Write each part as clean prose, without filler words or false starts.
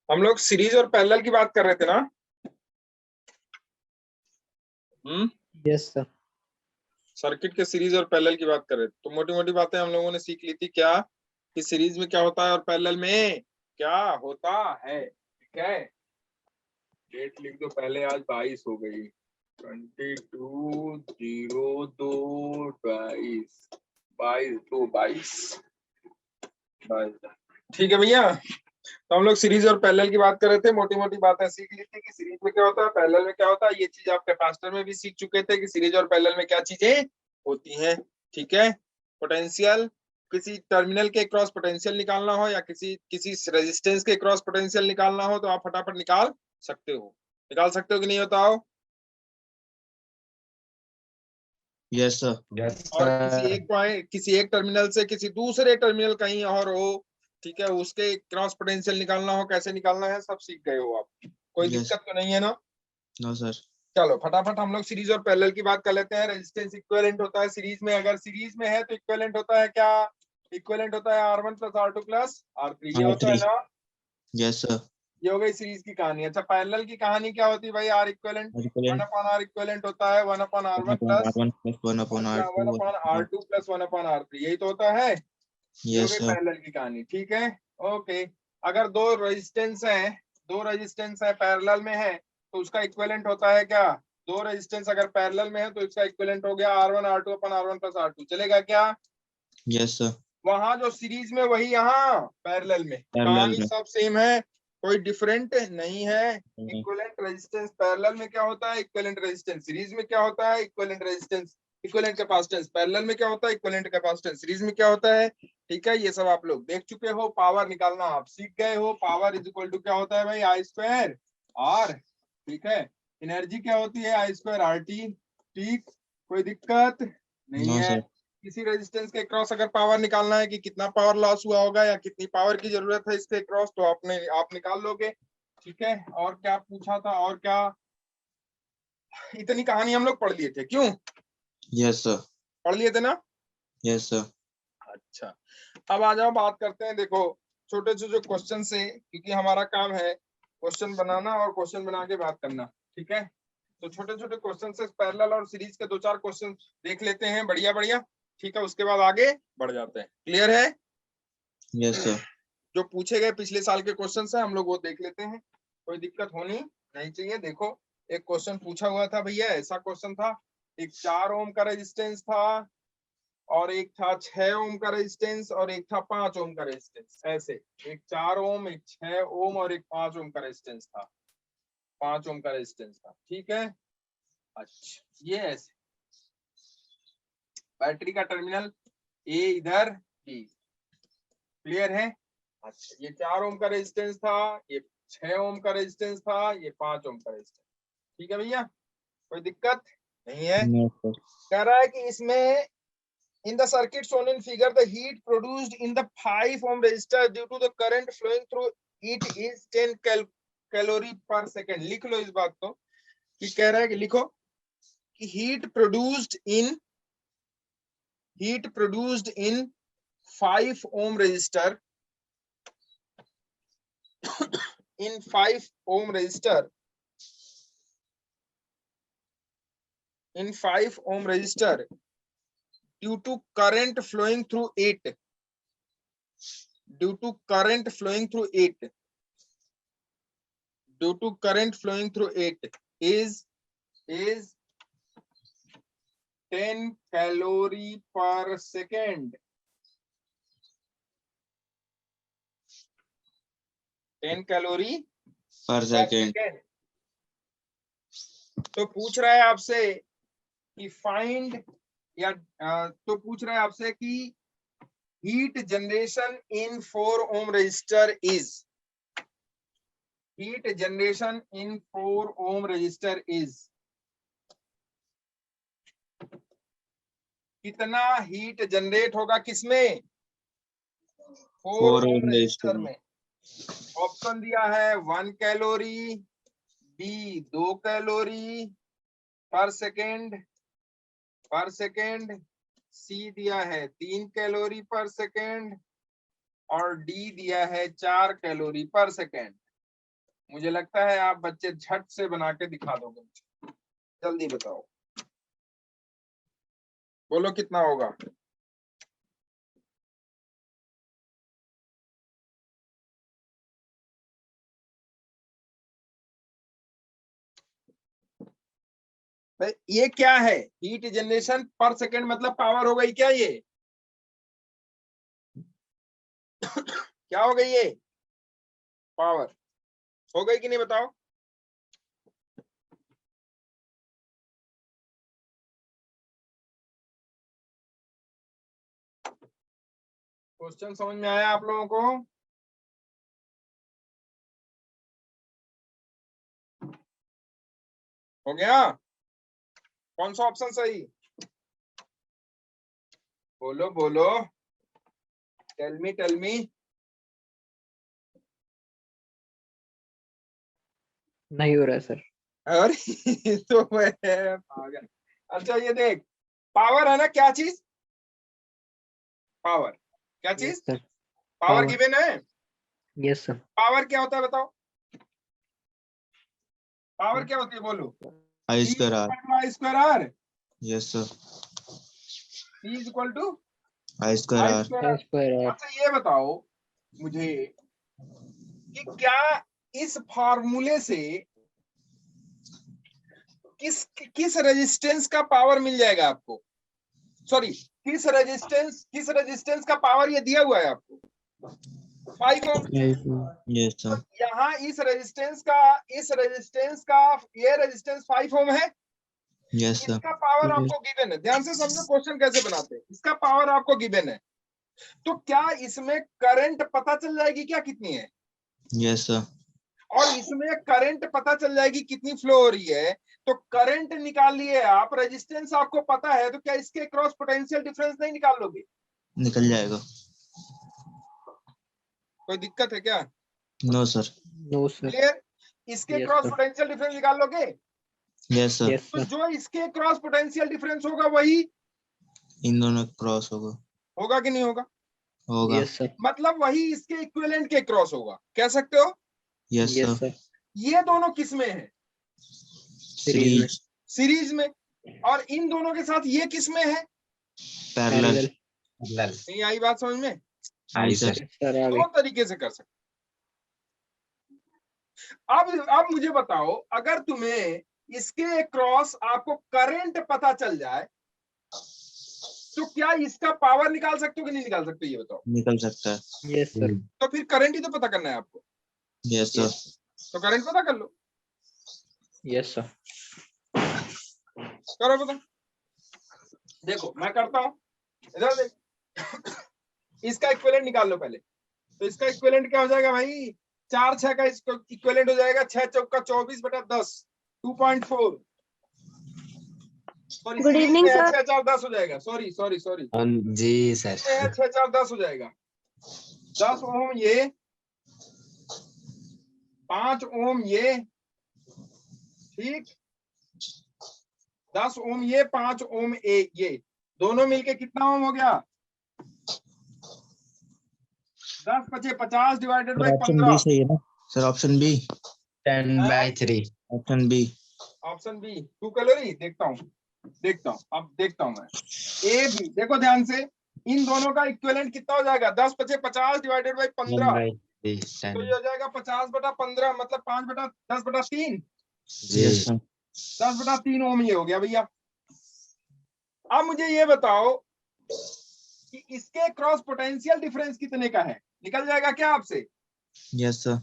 हम लोग सीरीज और पैरेलल की बात कर रहे थे ना। Yes sir. सर्किट के सीरीज और पैरेलल की बात कर रहे थे, तो मोटी मोटी बातें हम लोगों ने सीख ली थी क्या, कि सीरीज में क्या होता है और पैरेलल में क्या होता है। ठीक है, डेट लिख दो पहले, आज 22 हो गई, 22/02/22, 22/22। ठीक है भैया, तो हम लोग सीरीज और पैरेलल की बात कर रहे थे, मोटी मोटी बातें सीख ली थी कि सीरीज में क्या होता है, पैरेलल में क्या होता है। ये चीज आप कैपेसिटर में भी सीख चुके थे कि सीरीज और पैरेलल में क्या चीजें होती हैं। ठीक है, पोटेंशियल, किसी टर्मिनल के क्रॉस पोटेंशियल निकालना हो या किसी किसी रेजिस्टेंस के क्रॉस पोटेंशियल निकालना हो तो आप फटाफट निकाल सकते हो। निकाल सकते हो कि नहीं बताओ। Yes sir. और किसी एक टर्मिनल से किसी दूसरे टर्मिनल कहीं और हो, ठीक है, उसके क्रॉस पोटेंशियल निकालना हो, कैसे निकालना है सब सीख गए हो आप। कोई दिक्कत तो नहीं है ना। No sir. चलो फटाफट हम लोग सीरीज और पैरेलल की बात कर लेते हैं। रेजिस्टेंस इक्विवेलेंट होता है सीरीज में, अगर सीरीज में है तो इक्विवेलेंट होता है क्या, इक्विवेलेंट होता है R1 + R2 + R3, ये होता है ना। Yes sir. ये हो गई सीरीज की कहानी। अच्छा, पैरेलल की कहानी क्या होती है भाई, R इक्विवेलेंट 1/R इक्विवेलेंट होता है 1/R1 + 1/R2 + 1/R3, यही तो होता है। ये हो गई पैरेलल की कहानी। ठीक है, ओके। अगर दो रेजिस्टेंस है पैरेलल में है तो उसका इक्विवेलेंट होता है क्या, दो रेजिस्टेंस अगर पैरेलल में है तो इसका इक्विवेलेंट हो गया R1 R2/R1 + R2, चलेगा क्या। Yes sir. वहां जो सीरीज में वही यहाँ पैरेलल में, कहानी सब सेम है, कोई डिफरेंट नहीं है। इक्विवेलेंट रेजिस्टेंस पैरेलल में क्या होता है, इक्विवेलेंट रेजिस्टेंस सीरीज में क्या होता है, equivalent resistance equivalent capacitance parallel में क्या होता है, इक्विवेलेंट कैपेसिटेंस सीरीज में क्या होता है। ठीक है, ये सब आप लोग देख चुके हो। पावर निकालना आप सीख गए हो। पावर इज इक्वल टू क्या होता है भाई, I² R। ठीक है, एनर्जी क्या होती है, I² RT। ठीक, कोई दिक्कत नहीं है। किसी रेजिस्टेंस के क्रॉस अगर पावर निकालना है कि कितना पावर लॉस हुआ होगा या कितनी पावर की जरूरत है इसके क्रॉस, तो आप निकाल लोगे। ठीक है, और क्या पूछा था, और क्या, इतनी कहानी हम लोग पढ़ लिए थे क्यों। Yes sir. पढ़ लिए थे ना। Yes sir. अच्छा, अब आ जाओ बात करते हैं। देखो छोटे छोटे क्वेश्चन से, क्योंकि हमारा काम है क्वेश्चन बनाना और क्वेश्चन बना के बात करना। ठीक है, तो छोटे छोटे क्वेश्चन से पैरेलल और सीरीज के 2-4 क्वेश्चन देख लेते हैं, बढ़िया बढ़िया। ठीक है, उसके बाद आगे बढ़ जाते हैं। क्लियर है। Yes sir. जो पूछे गए पिछले साल के क्वेश्चन है हम लोग वो देख लेते हैं, कोई दिक्कत होनी नहीं चाहिए। देखो एक क्वेश्चन पूछा हुआ था भैया, ऐसा क्वेश्चन था, एक 4 ओम का रेजिस्टेंस था और एक था 6 ओम का रेजिस्टेंस और एक था 5 ओम का रेजिस्टेंस। ऐसे एक 4 ओम, एक 6 ओम और एक 5 ओम का रेजिस्टेंस था, 5 ओम का रेजिस्टेंस था। ठीक है, अच्छा ये ऐसे बैटरी का टर्मिनल ए इधर, बी, क्लियर है। अच्छा, ये 4 ओम का रेजिस्टेंस था, ये 6 ओम का रेजिस्टेंस था, ये 5 ओम का रेजिस्टेंस। ठीक है भैया, कोई दिक्कत नहीं है। कह रहा है कि इसमें in the circuit shown in figure the heat produced in the 5 ohm resistor due to the current flowing through it is 10 calorie per second। लिख लो इस बात को, कि कह रहा है कि लिखो कि heat produced in 5 ohm resistor in 5 ohm resistor due to current flowing through it is 10 calorie per second। 10 calorie पर सेकेंड। तो पूछ रहा है आपसे कि फाइंड या तो पूछ रहा है आपसे कि heat generation in 4 ohm resistor is, heat generation in 4 ohm resistor is, कितना हीट जनरेट होगा किसमें, 4 ओम रजिस्टर में। ऑप्शन दिया है 1 कैलोरी, बी 2 कैलोरी पर सेकेंड, सी दिया है 3 कैलोरी पर सेकेंड और डी दिया है 4 कैलोरी पर सेकेंड। मुझे लगता है आप बच्चे झट से बना के दिखा दोगे मुझे। जल्दी बताओ, बोलो कितना होगा। भाई ये क्या है, हीट जनरेशन पर सेकेंड मतलब पावर हो गई क्या ये? क्या हो गई ये? पावर हो गई कि नहीं बताओ। क्वेश्चन समझ में आया आप लोगों को? हो गया? कौन सा ऑप्शन सही? बोलो बोलो, टेल मी। नहीं हो रहा है सर। अरे तो मैं पागल। अच्छा ये देख, पावर है ना, क्या चीज? पावर क्या चीज? Yes sir. Power Power. Given है। Yes sir. पावर क्या होता है बताओ? पावर क्या होती है बोलो? I P square R. I square R. Yes sir. P is equal to I square I R. Square I R. Square. अच्छा ये बताओ मुझे कि क्या इस फार्मूले से किस रेजिस्टेंस का पावर मिल जाएगा आपको? सॉरी, किस रेजिस्टेंस का पावर ये दिया हुआ है आपको? 5 ओम। Yes sir. यहाँ इस रेजिस्टेंस का ये रेजिस्टेंस 5 ओम है। Yes sir. इसका पावर आपको गिवन है, ध्यान से समझो क्वेश्चन कैसे बनाते हैं। इसका पावर आपको गिवन है, तो क्या इसमें करंट पता चल जाएगी क्या कितनी है? Yes sir. और इसमें करंट पता चल जाएगी कितनी फ्लो हो रही है। तो करंट निकाल लिए आप, रेजिस्टेंस आपको पता है, तो क्या इसके क्रॉस पोटेंशियल डिफरेंस नहीं निकाल लोगे? निकल जाएगा। कोई दिक्कत है क्या? No sir. No sir. Clear? इसके Yes, cross sir. Potential difference निकाल लोगे? Yes sir. यस तो सर। जो इसके क्रॉस पोटेंशियल डिफरेंस होगा वही इन दोनों क्रॉस होगा। होगा कि नहीं होगा? होगा। Yes sir. मतलब वही इसके इक्विवेलेंट के क्रॉस होगा, कह सकते हो। Yes sir. Yes sir. ये दोनों किस में है? सीरीज में। सीरीज में। और इन दोनों के साथ ये किस में है? पैरेलल। नहीं आई बात समझ में? आई सर। सर आ गई। दो तरीके से कर सकते। अब मुझे बताओ, अगर तुम्हें इसके क्रॉस आपको करंट पता चल जाए तो क्या इसका पावर निकाल सकते हो कि नहीं निकाल सकते, ये बताओ। निकल सकता है। Yes sir. तो फिर करंट ही तो पता करना है आपको, Yes sir. तो करंट पता कर लो। Yes sir. करो पता। देखो मैं करता हूं, इधर देख। इसका इक्विवेलेंट निकाल लो पहले। तो इसका इक्विवेलेंट क्या हो जाएगा भाई? 4 6 का इक्विवेलेंट हो जाएगा 6 चौका 24/10, 2.4। सॉरी, गुड सीरीज इवनिंग में है सर। 6 4 10 हो जाएगा। सॉरी जी सर। 6 4 10 हो जाएगा। 10 ओम ये, 5 ओम ये, ठीक। 10 ओम ये, 5 ओम ये दोनों मिलके कितना ओम हो गया? 10 × 5 = 50 डिवाइडेड बाय ऑप्शन 15। बी सही है ना sir? Option B. 10/3। Option B. Option B 2 calorie. देखता हूँ अब देखता हूँ मैं। ए बी देखो ध्यान से, इन दोनों का इक्विवेलेंट कितना हो जाएगा? 10 × 5 = 50 डिवाइडेड बाय 15। 10/3। तो ये हो जाएगा 50/15 मतलब 5/10/3। जी। Yes sir. 10/3 ओम ये हो गया भैया। अब मुझे ये बताओ कि इसके क्रॉस पोटेंशियल डिफरेंस कितने का है? निकल जाएगा क्या आपसे? Yes sir.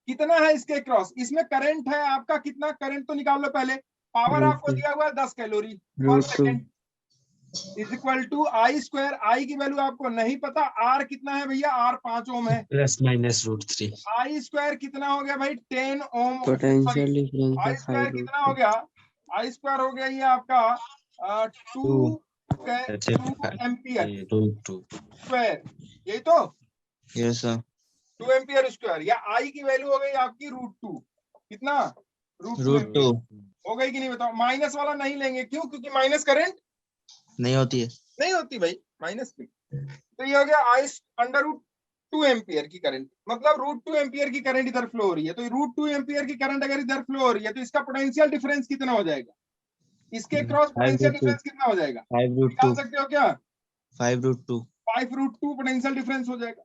कितना है इसके क्रॉस? इसमें करंट है आपका कितना? करंट तो निकाल लो पहले। पावर आपको दिया हुआ है 10 कैलोरी पर second is equal to I square. I की वैल्यू आपको नहीं पता। आर कितना है भैया? आर 5 ओम है। +-√3। आई स्क्वायर कितना हो गया भाई? 10 ओम। पोटेंशियल डिफरेंस आई स्क्वायर कितना हो गया? आई स्क्वायर हो गया ये आपका 2 एम्पियर स्क्वायर। यही तो, Yes sir. 2 ampere square. या आई की वैल्यू हो गई आपकी √2। कितना? √2 हो गई कि नहीं बताओ? माइनस वाला नहीं लेंगे, क्यों? क्योंकि माइनस करंट नहीं होती है। नहीं होती भाई माइनस में। तो ये हो गया आई √2 √2 एम्पियर की करंट, मतलब √2 एम्पियर की करंट इधर फ्लो हो रही है, तो √2 एम्पियर की करंट अगर इधर फ्लो हो रही है तो इसका पोटेंशियल डिफरेंस कितना हो जाएगा, इसके क्रॉस पोटेंशियल डिफरेंस कितना हो जाएगा, 5√2 निकाल सकते हो क्या? 5√2 5√2 पोटेंशियल डिफरेंस हो जाएगा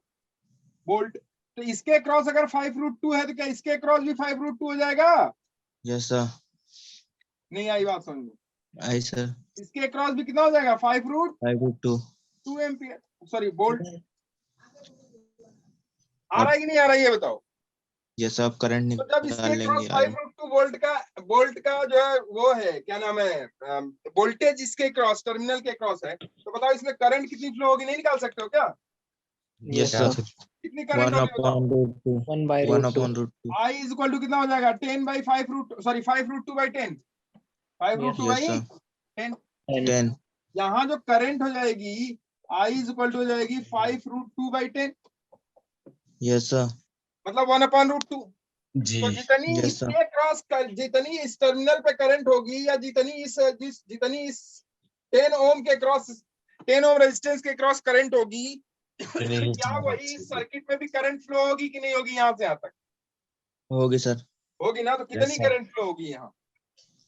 वोल्ट। तो इसके क्रॉस अगर 5√2 है तो क्या इसके क्रॉस भी 5√2 हो जाएगा? यस सर नहीं आई बात समझ में? आई सर इसके क्रॉस भी कितना हो जाएगा 5√2 एम्पियर, सॉरी वोल्ट। आ रहा है कि नहीं आ रहा है ये बताओ। यस आप करंट तो जब निकाल इसके क्रॉस लेंगे 5√2 वोल्ट का जो है वो है, क्या नाम है, वोल्टेज इसके क्रॉस टर्मिनल के क्रॉस है, तो बताओ इसमें करंट कितनी फ्लो होगी, नहीं निकाल सकते हो क्या? Yes Yes, sir sir. कितनी करंट होगी बताओ? 1/√2 1 by root 2. 1/√2 I is equal to कितना हो जाएगा 5√2/10, 5√2 Yes, यस बाई सर 10। 10. 10 यहाँ जो करंट हो जाएगी I इज इक्वल टू हो जाएगी 5√2/10, यस सर मतलब 1/√2। जी तो जितनी Yes, sir. इसके क्रॉस कर, जितनी इस टर्मिनल पे करंट होगी या जितनी इस 10 ओम के क्रॉस 10 ओम रेजिस्टेंस के क्रॉस करंट होगी, क्या वही सर्किट में भी करंट फ्लो होगी कि नहीं होगी? यहाँ से यहाँ तक होगी सर होगी ना, तो कितनी sir. करंट फ्लो होगी यहाँ?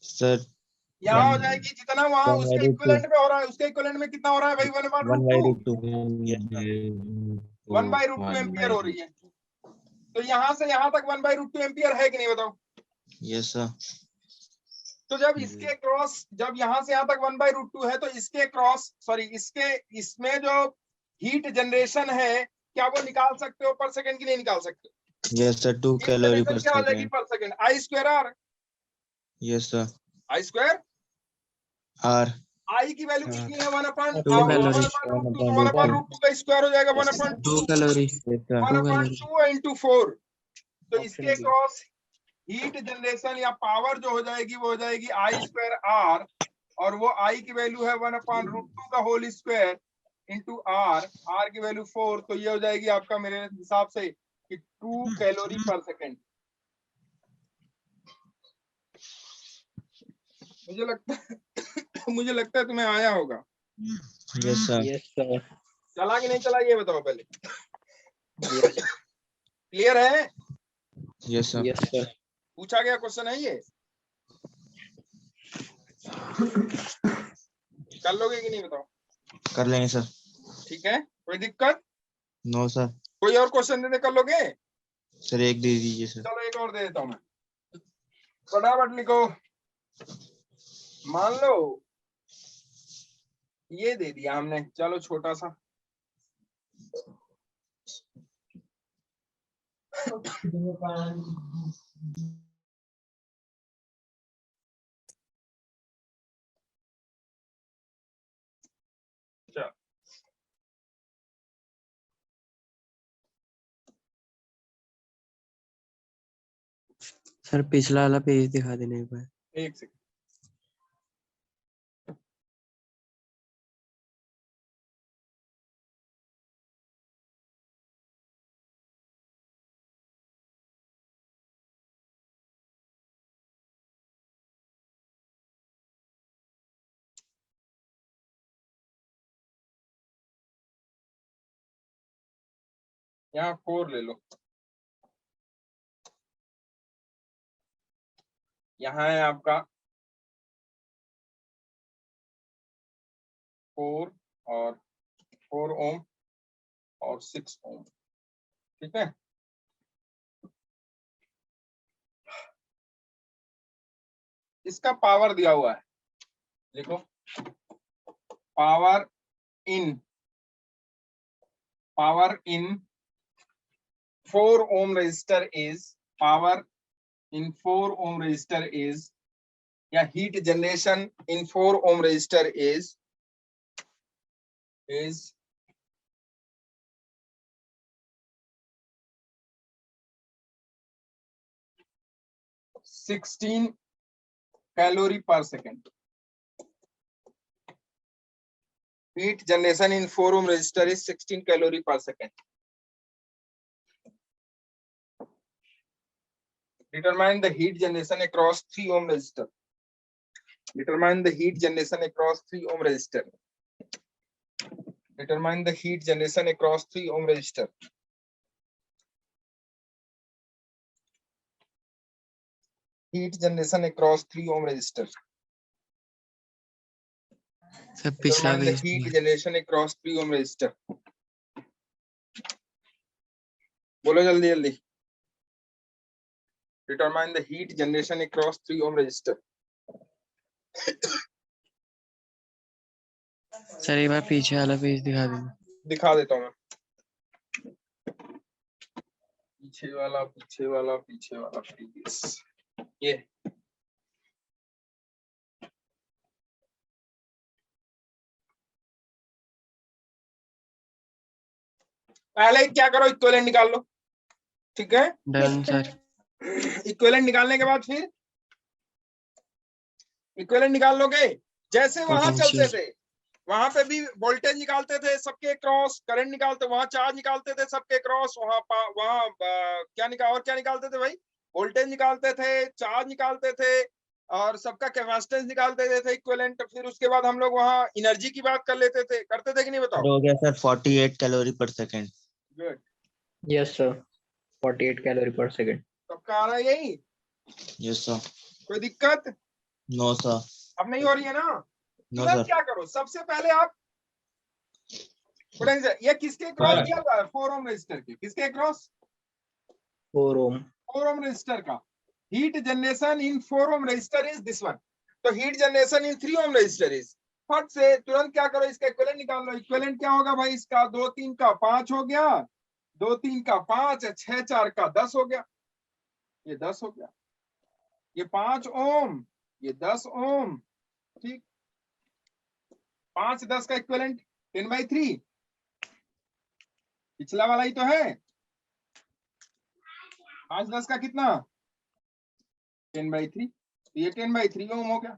सर यहाँ हो जाएगी जितना वहां 1/√2 उसके इक्विवेलेंट में हो रहा है, उसके इक्विवेलेंट में कितना हो रहा है भाई 1/√2 1/√2 एम्पियर हो रही है। तो यहाँ से यहाँ तक 1/√2 एम्पियर है कि नहीं बताओ? यस सर तो जब इसके क्रॉस, जब यहाँ से यहाँ तक 1/√2 है, तो इसके क्रॉस सॉरी इसमें जो हीट जनरेशन है क्या वो निकाल सकते हो पर सेकंड की नहीं निकाल सकते? Yes sir 2 heat calorie generation पर क्या हो जाएगी सेकंड पर second? I²R, yes sir I², R I की वैल्यू कितनी है 1/√2, 2 calories. तो 1/√2 का स्क्वायर हो जाएगा 1/2, 2 calories. Yes sir 1/2 into 4। तो Option इसके B. क्रॉस हीट जनरेशन या पावर जो हो जाएगी वो हो जाएगी I²R, और वो I की वैल्यू है 1/√2 का होल स्क्वायर इंटू R की वैल्यू 4, तो ये हो जाएगी आपका मेरे हिसाब से कि 2 कैलोरी पर सेकंड। मुझे लगता है तुम्हें आया होगा। Yes sir Yes, sir. चला कि नहीं चला ये बताओ पहले, Yes. क्लियर है? Yes sir Yes, sir. पूछा गया क्वेश्चन है ये, कर लोगे कि नहीं बताओ? कर लेंगे सर ठीक है, कोई दिक्कत? नो सर कोई और क्वेश्चन देने कर लोगे? सर एक दे दीजिए सर चलो एक और दे देता हूं मैं, फटाफट लिखो। मान लो ये दे दिया हमने, चलो छोटा सा, चलो सर पिछला वाला पेज दिखा देने एक बार। एक सेकंड, यहाँ 4 ले लो, यहाँ है आपका 4 और 4 ओम और 6 ओम, ठीक है। इसका पावर दिया हुआ है, देखो power in 4 ohm resistor is power in 4 ohm resistor is, या heat generation in 4 ohm resistor is 16 calorie per second. Heat generation in 4 ohm resistor is 16 calorie per second. Determine the heat generation across 3 ohm resistor. Determine the heat generation across 3 ohm resistor. Determine the heat generation across 3 ohm resistor. Heat generation across 3 ohm resistor. Sir पिछला Determine the page heat generation across 3 ohm resistor. बोलो जल्दी जल्दी। Determine the heat generation across 3 ohm resistor. Sir एक बार पीछे वाला page दिखा दीजिए। दिखा देता हूँ मैं। पीछे वाला पीछे वाला पीछे वाला प्रीवियस ये पहले क्या करो, इक्विवेलेंट निकाल लो। ठीक है, डन सर। इक्विवेलेंट निकालने के बाद फिर इक्विवेलेंट निकाल लोगे। जैसे वहां चलते Potential. थे वहां पे भी वोल्टेज निकालते थे सबके क्रॉस, करंट निकालते, वहां चार्ज निकालते थे सबके क्रॉस, वहां क्या निकालते थे भाई? वोल्टेज निकालते थे, चार्ज निकालते थे और सबका कैपेसिटेंस निकालते थे इक्विवेलेंट। फिर उसके बाद हम लोग वहां एनर्जी की बात कर लेते थे, करते थे कि नहीं बताओ? हो गया सर 48 कैलोरी पर second. Good. Yes sir 48 calorie पर सेकंड। सबका आ रहा है यही? Yes sir. कोई दिक्कत नो सर। अब नहीं हो रही है ना? नो तुरंत सर। क्या करो, सबसे पहले आप पोटेंशियल, ये किसके क्रॉस हाँ। दिया हुआ है? 4 ओम रेजिस्टर के। किसके क्रॉस? 4 ओम। 4 ओम रेजिस्टर का। Heat generation in 4 ohm resistor is this one. तो heat generation in 3 ohm resistor is, फट से तुरंत क्या करो, इसका इक्विवेलेंट निकाल लो। इक्विवेलेंट क्या होगा भाई इसका? 2 3 का 5 हो गया, 2 3 का 5, 6 4 का 10 हो गया। ये 10 हो गया, ये 5 ओम, ये 10 ओम। ठीक, 5 10 का इक्विवेलेंट 10/3। पिछला वाला ही तो है। 5 10 का कितना? 10/3। ये 10/3 ओम हो गया।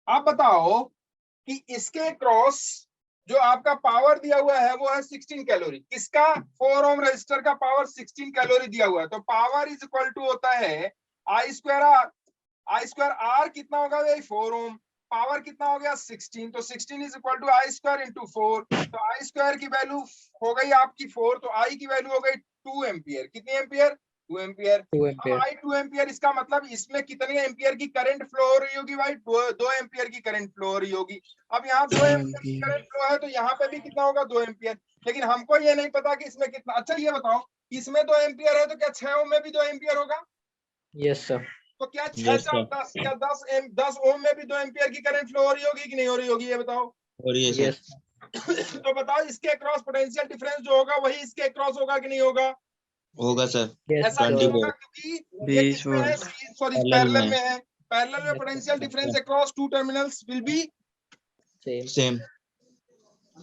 आप बताओ कि इसके क्रॉस जो आपका पावर दिया हुआ है वो है 16 कैलोरी। किसका? 4 ओम रेजिस्टर का पावर 16 कैलोरी दिया हुआ है। तो पावर इज इक्वल टू होता है I square R. I square R कितना होगा भाई? 4 ओम। पावर कितना हो गया? 16। तो 16 is equal to I square into 4। तो आई स्क्वायर की वैल्यू हो गई आपकी 4, तो आई की वैल्यू हो गई 2 एम्पियर। कितनी एम्पियर? 2 एम्पियर। 2 अब एम्पियर। आई 2 एम्पियर, इसका मतलब इसमें कितने एम्पियर की करंट फ्लो हो रही होगी भाई? 2 एम्पियर की करंट फ्लो हो रही होगी। अब यहाँ 2 एम्पियर की करंट फ्लो है तो यहाँ पे भी कितना होगा? 2 एम्पियर। लेकिन हमको ये नहीं पता कि इसमें कितना। अच्छा ये बताओ, इसमें 2 एम्पियर है तो क्या 6 ओम में भी 2 एम्पियर होगा? Yes sir. तो क्या 6 Yes, 4 sir. 10 क्या 10 ओम में भी 2 एम्पियर की करंट फ्लो हो रही होगी कि नहीं हो रही होगी? ये बताओ। और ये सर। यस तो बताओ इसके क्रॉस पोटेंशियल डिफरेंस जो होगा वही इसके क्रॉस होगा कि नहीं होगा? होगा सर। यस ऐसा 20 क्यों सर। होगा? वोल्ट। क्योंकि ये 20 किसमें है? वोल्ट। सॉरी पैरेलल पैरेलल में। में है। पैरेलल में Yes, potential sir. Difference across 2 terminals will be same. Same.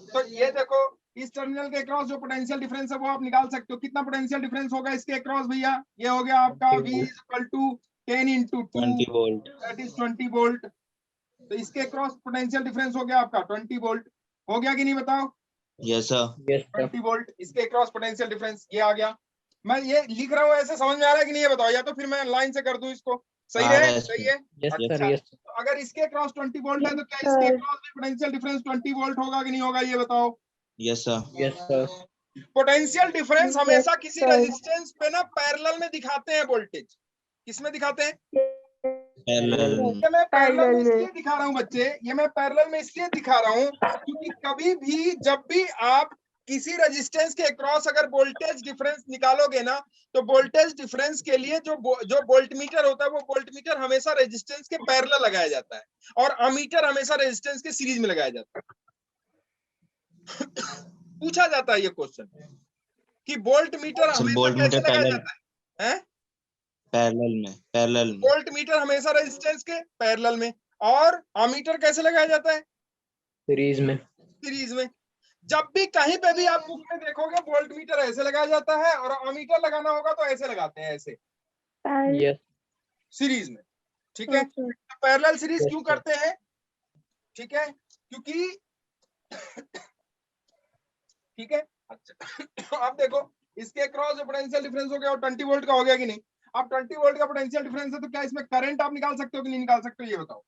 तो ये देखो, इस टर्मिनल के क्रॉस जो पोटेंशियल डिफरेंस है वो आप निकाल सकते हो। कितना पोटेंशियल डिफरेंस होगा इसके क्रॉस भैया? ये हो गया आपका 20 V is equal to 10 into 2 20 volt. That is 20 volt. तो इसके क्रॉस पोटेंशियल डिफरेंस हो गया आपका 20 वोल्ट। हो गया कि नहीं बताओ? Yes sir. Yes sir. 20 volt इसके क्रॉस पोटेंशियल डिफरेंस ये आ गया। मैं ये लिख रहा हूँ, ऐसे समझ में आ रहा है कि नहीं ये बताओ, या तो फिर मैं लाइन से कर दूं इसको? सही आ है? रहा है सही इसमें। है। Yes sir. अच्छा, यस तो अगर इसके क्रॉस 20 वोल्ट है तो क्या इसके क्रॉस भी पोटेंशियल डिफरेंस 20 वोल्ट होगा कि नहीं होगा? ये बताओ। Yes sir. Yes sir. Potential difference हमेशा किसी रेजिस्टेंस पे ना पैरेलल में दिखाते हैं वोल्टेज। किसमें दिखाते हैं? पैरेलल। ये मैं पैरेलल में इसलिए दिखा रहा हूँ बच्चे, ये मैं पैरेलल में इसलिए दिखा रहा हूँ क्योंकि कभी भी जब भी आप किसी रेजिस्टेंस के अक्रॉस अगर वोल्टेज डिफरेंस निकालोगे ना, तो वोल्टेज डिफरेंस के लिए जो वोल्टमीटर होता है वो वोल्टमीटर हमेशा रेजिस्टेंस के पैरेलल लगाया जाता है और अमीटर हमेशा रेजिस्टेंस के सीरीज में लगाया जाता है। पूछा जाता है ये क्वेश्चन कि वोल्टमीटर सर हमेशा वोल्टमीटर कैसे लगाया पैरेलल। जाता है? पैरेलल में। पैरेलल में। वोल्टमीटर हमेशा रेजिस्टेंस के पैरेलल में, और अमीटर कैसे लगाया जाता है? सीरीज में। सीरीज में। जब भी कहीं पे भी आप बुक में देखोगे वोल्टमीटर ऐसे लगाया जाता है और अमीटर लगाना होगा तो ऐसे लगाते हैं, ऐसे यस। सीरीज में। ठीक है, तो पैरेलल सीरीज Yes, क्यों sir. करते हैं? ठीक है, क्योंकि ठीक है। अच्छा आप देखो इसके क्रॉस जो पोटेंशियल डिफरेंस हो गया वो 20 वोल्ट का हो गया कि नहीं? अब 20 वोल्ट का पोटेंशियल डिफरेंस है तो क्या इसमें करंट आप निकाल सकते हो कि नहीं निकाल सकते हो? ये बताओ।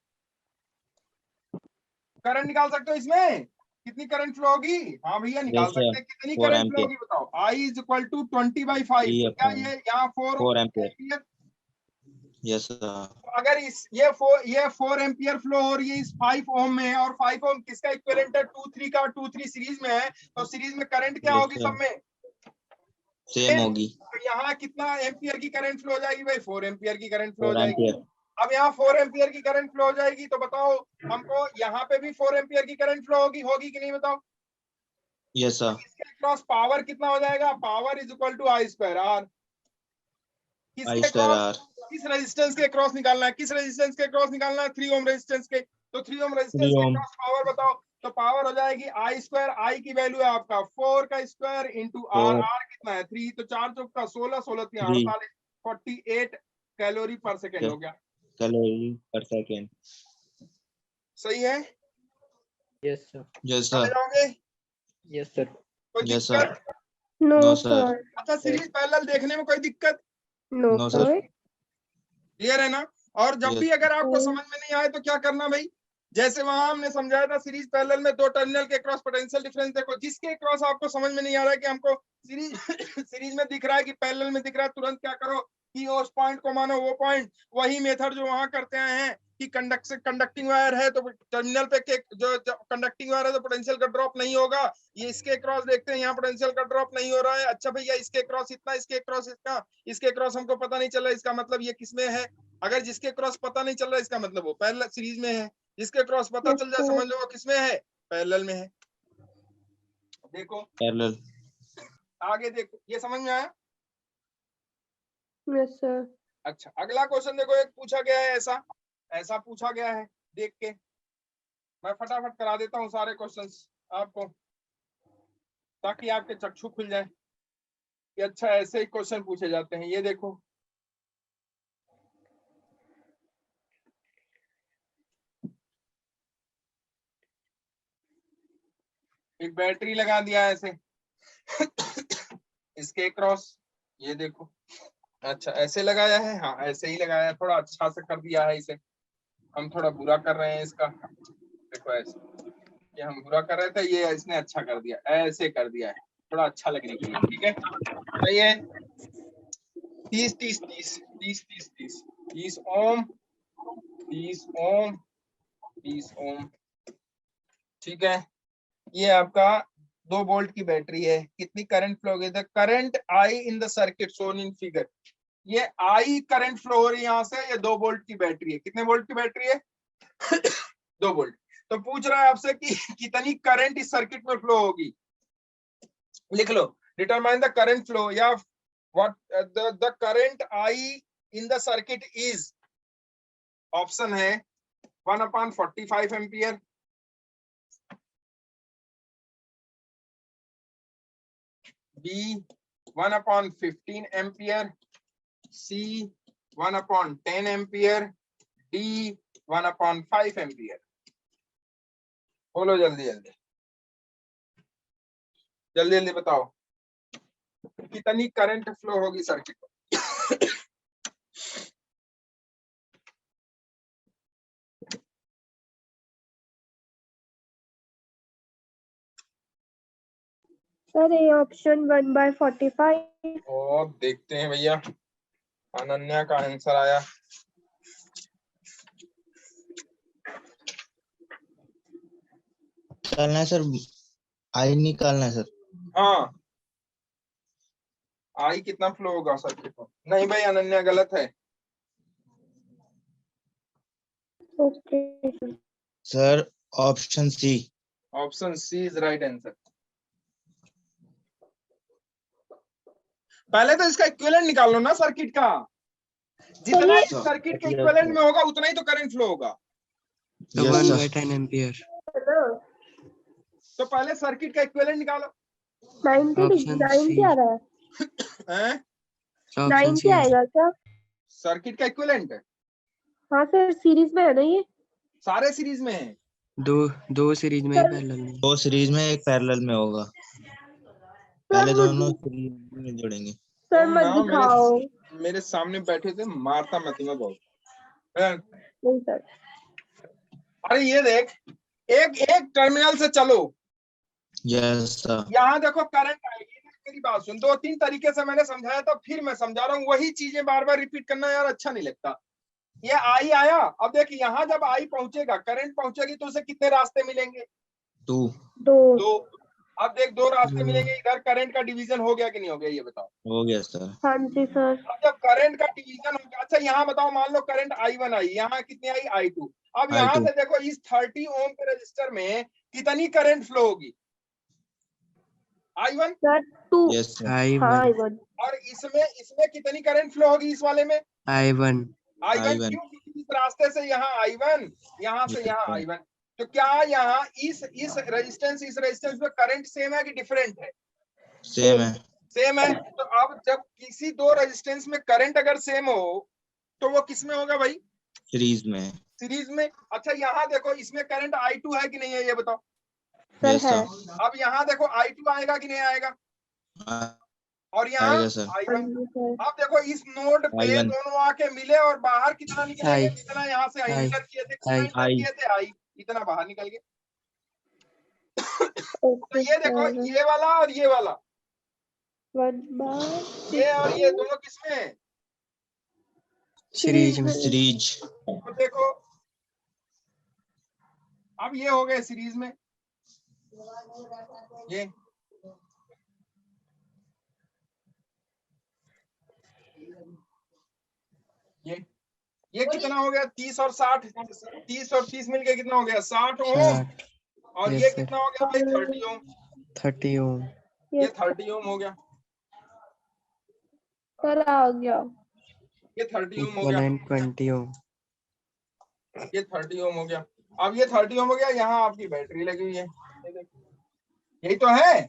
करंट निकाल सकते हो इसमें? कितनी करंट फ्लो होगी? हाँ भैया निकाल Yes, सकते sir. हैं। कितनी 4 करंट फ्लो एम्पियर। होगी बताओ? I is equal to 20/5। E तो क्या upon ये यहाँ 4 4 एम्पियर। एम्पियर यस सर, अगर इस ये 4 एम्पियर फ्लो हो रही है इस 5 ओम में, और 5 ओम किसका इक्विवेलेंट है 2-3 का, 2-3 सीरीज में है, तो सीरीज में करंट क्या Yes, होगी sir. सब में? सेम होगी। तो यहाँ कितना एम्पियर की करंट फ्लो हो जाएगी भाई? 4 एम्पियर की करंट फ्लो हो 4 जाएगी। एम्पियर। अब यहाँ 4 एम्पियर की करंट फ्लो हो जाएगी, तो बताओ हमको यहाँ पे भी 4 एम्पियर की करंट फ्लो होगी कि नहीं बताओ? यस सर, इसके क्रॉस पावर कितना हो जाएगा? Power is equal to I square R। I square R. किस रेजिस्टेंस के क्रॉस निकालना है? किस रेजिस्टेंस के क्रॉस निकालना है? 3 ओम रेजिस्टेंस के। तो 3 ओम रेजिस्टेंस 3 के ओम। क्रॉस पावर बताओ। तो पावर हो जाएगी I स्क्वायर, I की वैल्यू है आपका 4 का स्क्वायर इंटू R। 4 R कितना है? 3। तो 4 चौका 16, 16 3 3 48, 48 कैलोरी पर सेकेंड हो गया। कैलोरी पर सेकेंड। सही है? Yes, sir. यस चले सर, जाओगे? Yes, sir. कोई यस सर। दिक्कत? No No, sir. sir. अच्छा, सीरीज पैरेलल देखने में कोई दिक्कत? No, no sir. sir. Clear है ना? और जब Yes. भी अगर आपको Hmm. समझ में नहीं आए तो क्या करना भाई? जैसे वहां हमने समझाया था सीरीज पैरेलल में 2 टर्मिनल के क्रॉस पोटेंशियल डिफरेंस देखो, जिसके क्रॉस आपको समझ में नहीं आ रहा है कि हमको सीरीज सीरीज में दिख रहा है कि पैरेलल में दिख रहा है, तुरंत क्या करो कि उस पॉइंट को मानो वो पॉइंट। वही मेथड जो वहां करते हैं कि कंडक्टिंग वायर है तो टर्मिनल पे के जो कंडक्टिंग वायर है तो पोटेंशियल का ड्रॉप नहीं होगा। ये इसके क्रॉस देखते हैं, यहाँ पोटेंशियल का ड्रॉप नहीं हो रहा है। अच्छा भैया, इसके क्रॉस इतना, इसके क्रॉस इतना, इसके क्रॉस हमको पता नहीं चल रहा, इसका मतलब ये किसमें है? अगर जिसके क्रॉस पता नहीं चल रहा इसका मतलब वो पैरेलल सीरीज में है, जिसके क्रॉस पता Yes, चल जाए sir. समझ लो वो किसमें है? पैरेलल में है। देखो पैरेलल। आगे देखो, ये समझ में आया? Yes, sir. अच्छा, अगला क्वेश्चन देखो, एक पूछा गया है ऐसा पूछा गया है, देख के मैं फटाफट करा देता हूँ सारे क्वेश्चंस आपको, ताकि आपके चक्षु खुल जाए कि अच्छा ऐसे ही क्वेश्चन पूछे जाते हैं। ये देखो, एक बैटरी लगा दिया है ऐसे इसके क्रॉस, ये देखो। अच्छा, ऐसे लगाया है? हाँ, ऐसे ही लगाया है, थोड़ा अच्छा से कर दिया है इसे। हम थोड़ा बुरा कर रहे हैं इसका, देखो ऐसे, ये हम बुरा कर रहे थे, ये इसने अच्छा कर दिया, ऐसे कर दिया है थोड़ा अच्छा लगने के लिए। ठीक है, सही है। 30 30 30 30 30 30 30 ओम, 30 ओम, 30 ओम। ठीक है, ये आपका 2 वोल्ट की बैटरी है। कितनी करंट फ्लो होगी? The current I in the circuit shown in figure. ये आई करंट फ्लो हो रही है यहाँ से, ये 2 वोल्ट की बैटरी है। कितने वोल्ट की बैटरी है? 2 वोल्ट। तो पूछ रहा है आपसे कि कितनी करंट इस सर्किट में फ्लो होगी। लिख लो, डिटरमाइन द करंट फ्लो, या what the current I in the circuit is. Option है 1/45 एम्पियर, बी 1/15 एम्पियर, सी 1/10 एम्पियर, डी 1/5 एम्पियर। बोलो जल्दी जल्दी, जल्दी जल्दी बताओ कितनी करंट फ्लो होगी सर्किट में। Sir, A option 1/45. और देखते हैं भैया, अनन्या का आंसर आया। निकालना है सर, आई निकालना है सर। हाँ, आई कितना फ्लो होगा सर्किट में? नहीं भाई, अनन्या गलत है। Okay, sir. Sir option C. Option C is right answer. पहले तो इसका इक्विवेलेंट निकाल लो ना सर्किट का। जितना इस सर्किट के इक्विवेलेंट में होगा उतना ही तो करंट फ्लो होगा। तो Yes, sir. 1/10 एम्पियर। तो पहले सर्किट का इक्विवेलेंट निकालो। 90 Option 90 C. आ रहा है। हैं? ऑप्शन 90 सी आएगा क्या? सर्किट का इक्विवेलेंट हाँ सर, सीरीज में है ना ये? सारे सीरीज में है। दो सीरीज में, पैरेलल में। 2 सीरीज में, एक पैरेलल में होगा। पहले दोनों सीरीज में जोड़ेंगे। सर तुम मत ना दिखाओ। मेरे सामने बैठे थे, मारता मैं तुम्हें बहुत। हैं? नहीं सर। अरे ये देख, एक एक टर्मिनल से चलो, यस सर। यहाँ देखो करंट आएगी। मेरी बात सुन, 2-3 तरीके से मैंने समझाया था, फिर मैं समझा रहा हूँ। वही चीजें बार बार रिपीट करना यार अच्छा नहीं लगता। ये आई आया। अब देख यहाँ जब आई पहुंचेगा, करंट पहुंचेगी तो उसे कितने रास्ते मिलेंगे? 2 2 दो। अब देख 2 रास्ते दो। मिलेंगे, इधर करंट का डिवीजन हो गया कि नहीं हो गया ये बताओ। हो गया सर। हाँ जी सर। अब जब करंट का डिवीजन हो गया, अच्छा यहाँ बताओ, मान लो करंट I1 आई, यहाँ कितनी आई? I2। अब यहाँ I2 से देखो इस 30 ओम के रजिस्टर में कितनी करंट फ्लो होगी? I1। सर 2। Yes sir. हाँ I1 I1। और इसमें कितनी करंट फ्लो होगी इस वाले में? I1 I1। I1 क्यों? क्योंकि इस रास्ते से यहाँ I1, यहाँ से Yes, यहाँ sir. I1। तो क्या यहाँ इस रेजिस्टेंस में करंट सेम है कि डिफरेंट है? सेम है। सेम है। तो अब जब किसी 2 रेजिस्टेंस में करंट अगर सेम हो तो वो किस में होगा भाई? सीरीज में। सीरीज में। अच्छा यहाँ देखो इसमें करंट I2 है कि नहीं है ये बताओ। सर यस है। सर। अब यहाँ देखो I2 आएगा कि नहीं आएगा? और यहाँ आएगा सर। हाँ I1। जी सर। अब देखो इस नोड पे I1 दोनों आके मिले और बाहर कितना निकलेंगे? I जितना यहाँ से I इंटर किए थे, कितना I इंटर I किए थे? I इतना बाहर निकल गए। तो ओके ये देखो सर। ये वाला और ये वाला, 1/6 ये और ये दोनों किसमें है? सीरीज में। सीरीज। तो देखो अब ये हो गए सीरीज में। ये कितना हो गया? 30 और 60, 30 और 30 मिलके कितना हो गया? 60 ओम। 60 और Yes, ये sir. कितना हो गया भाई? 30 ओम। 30 ओम। ये 30 ओम हो गया। सर आ गया। ये 30 ओम हो गया। इक्विवेलेंट 20 ओम। ये 30 ओम हो गया। अब ये 30 ओम हो गया, यहाँ आपकी बैटरी लगी हुई है, यही तो है।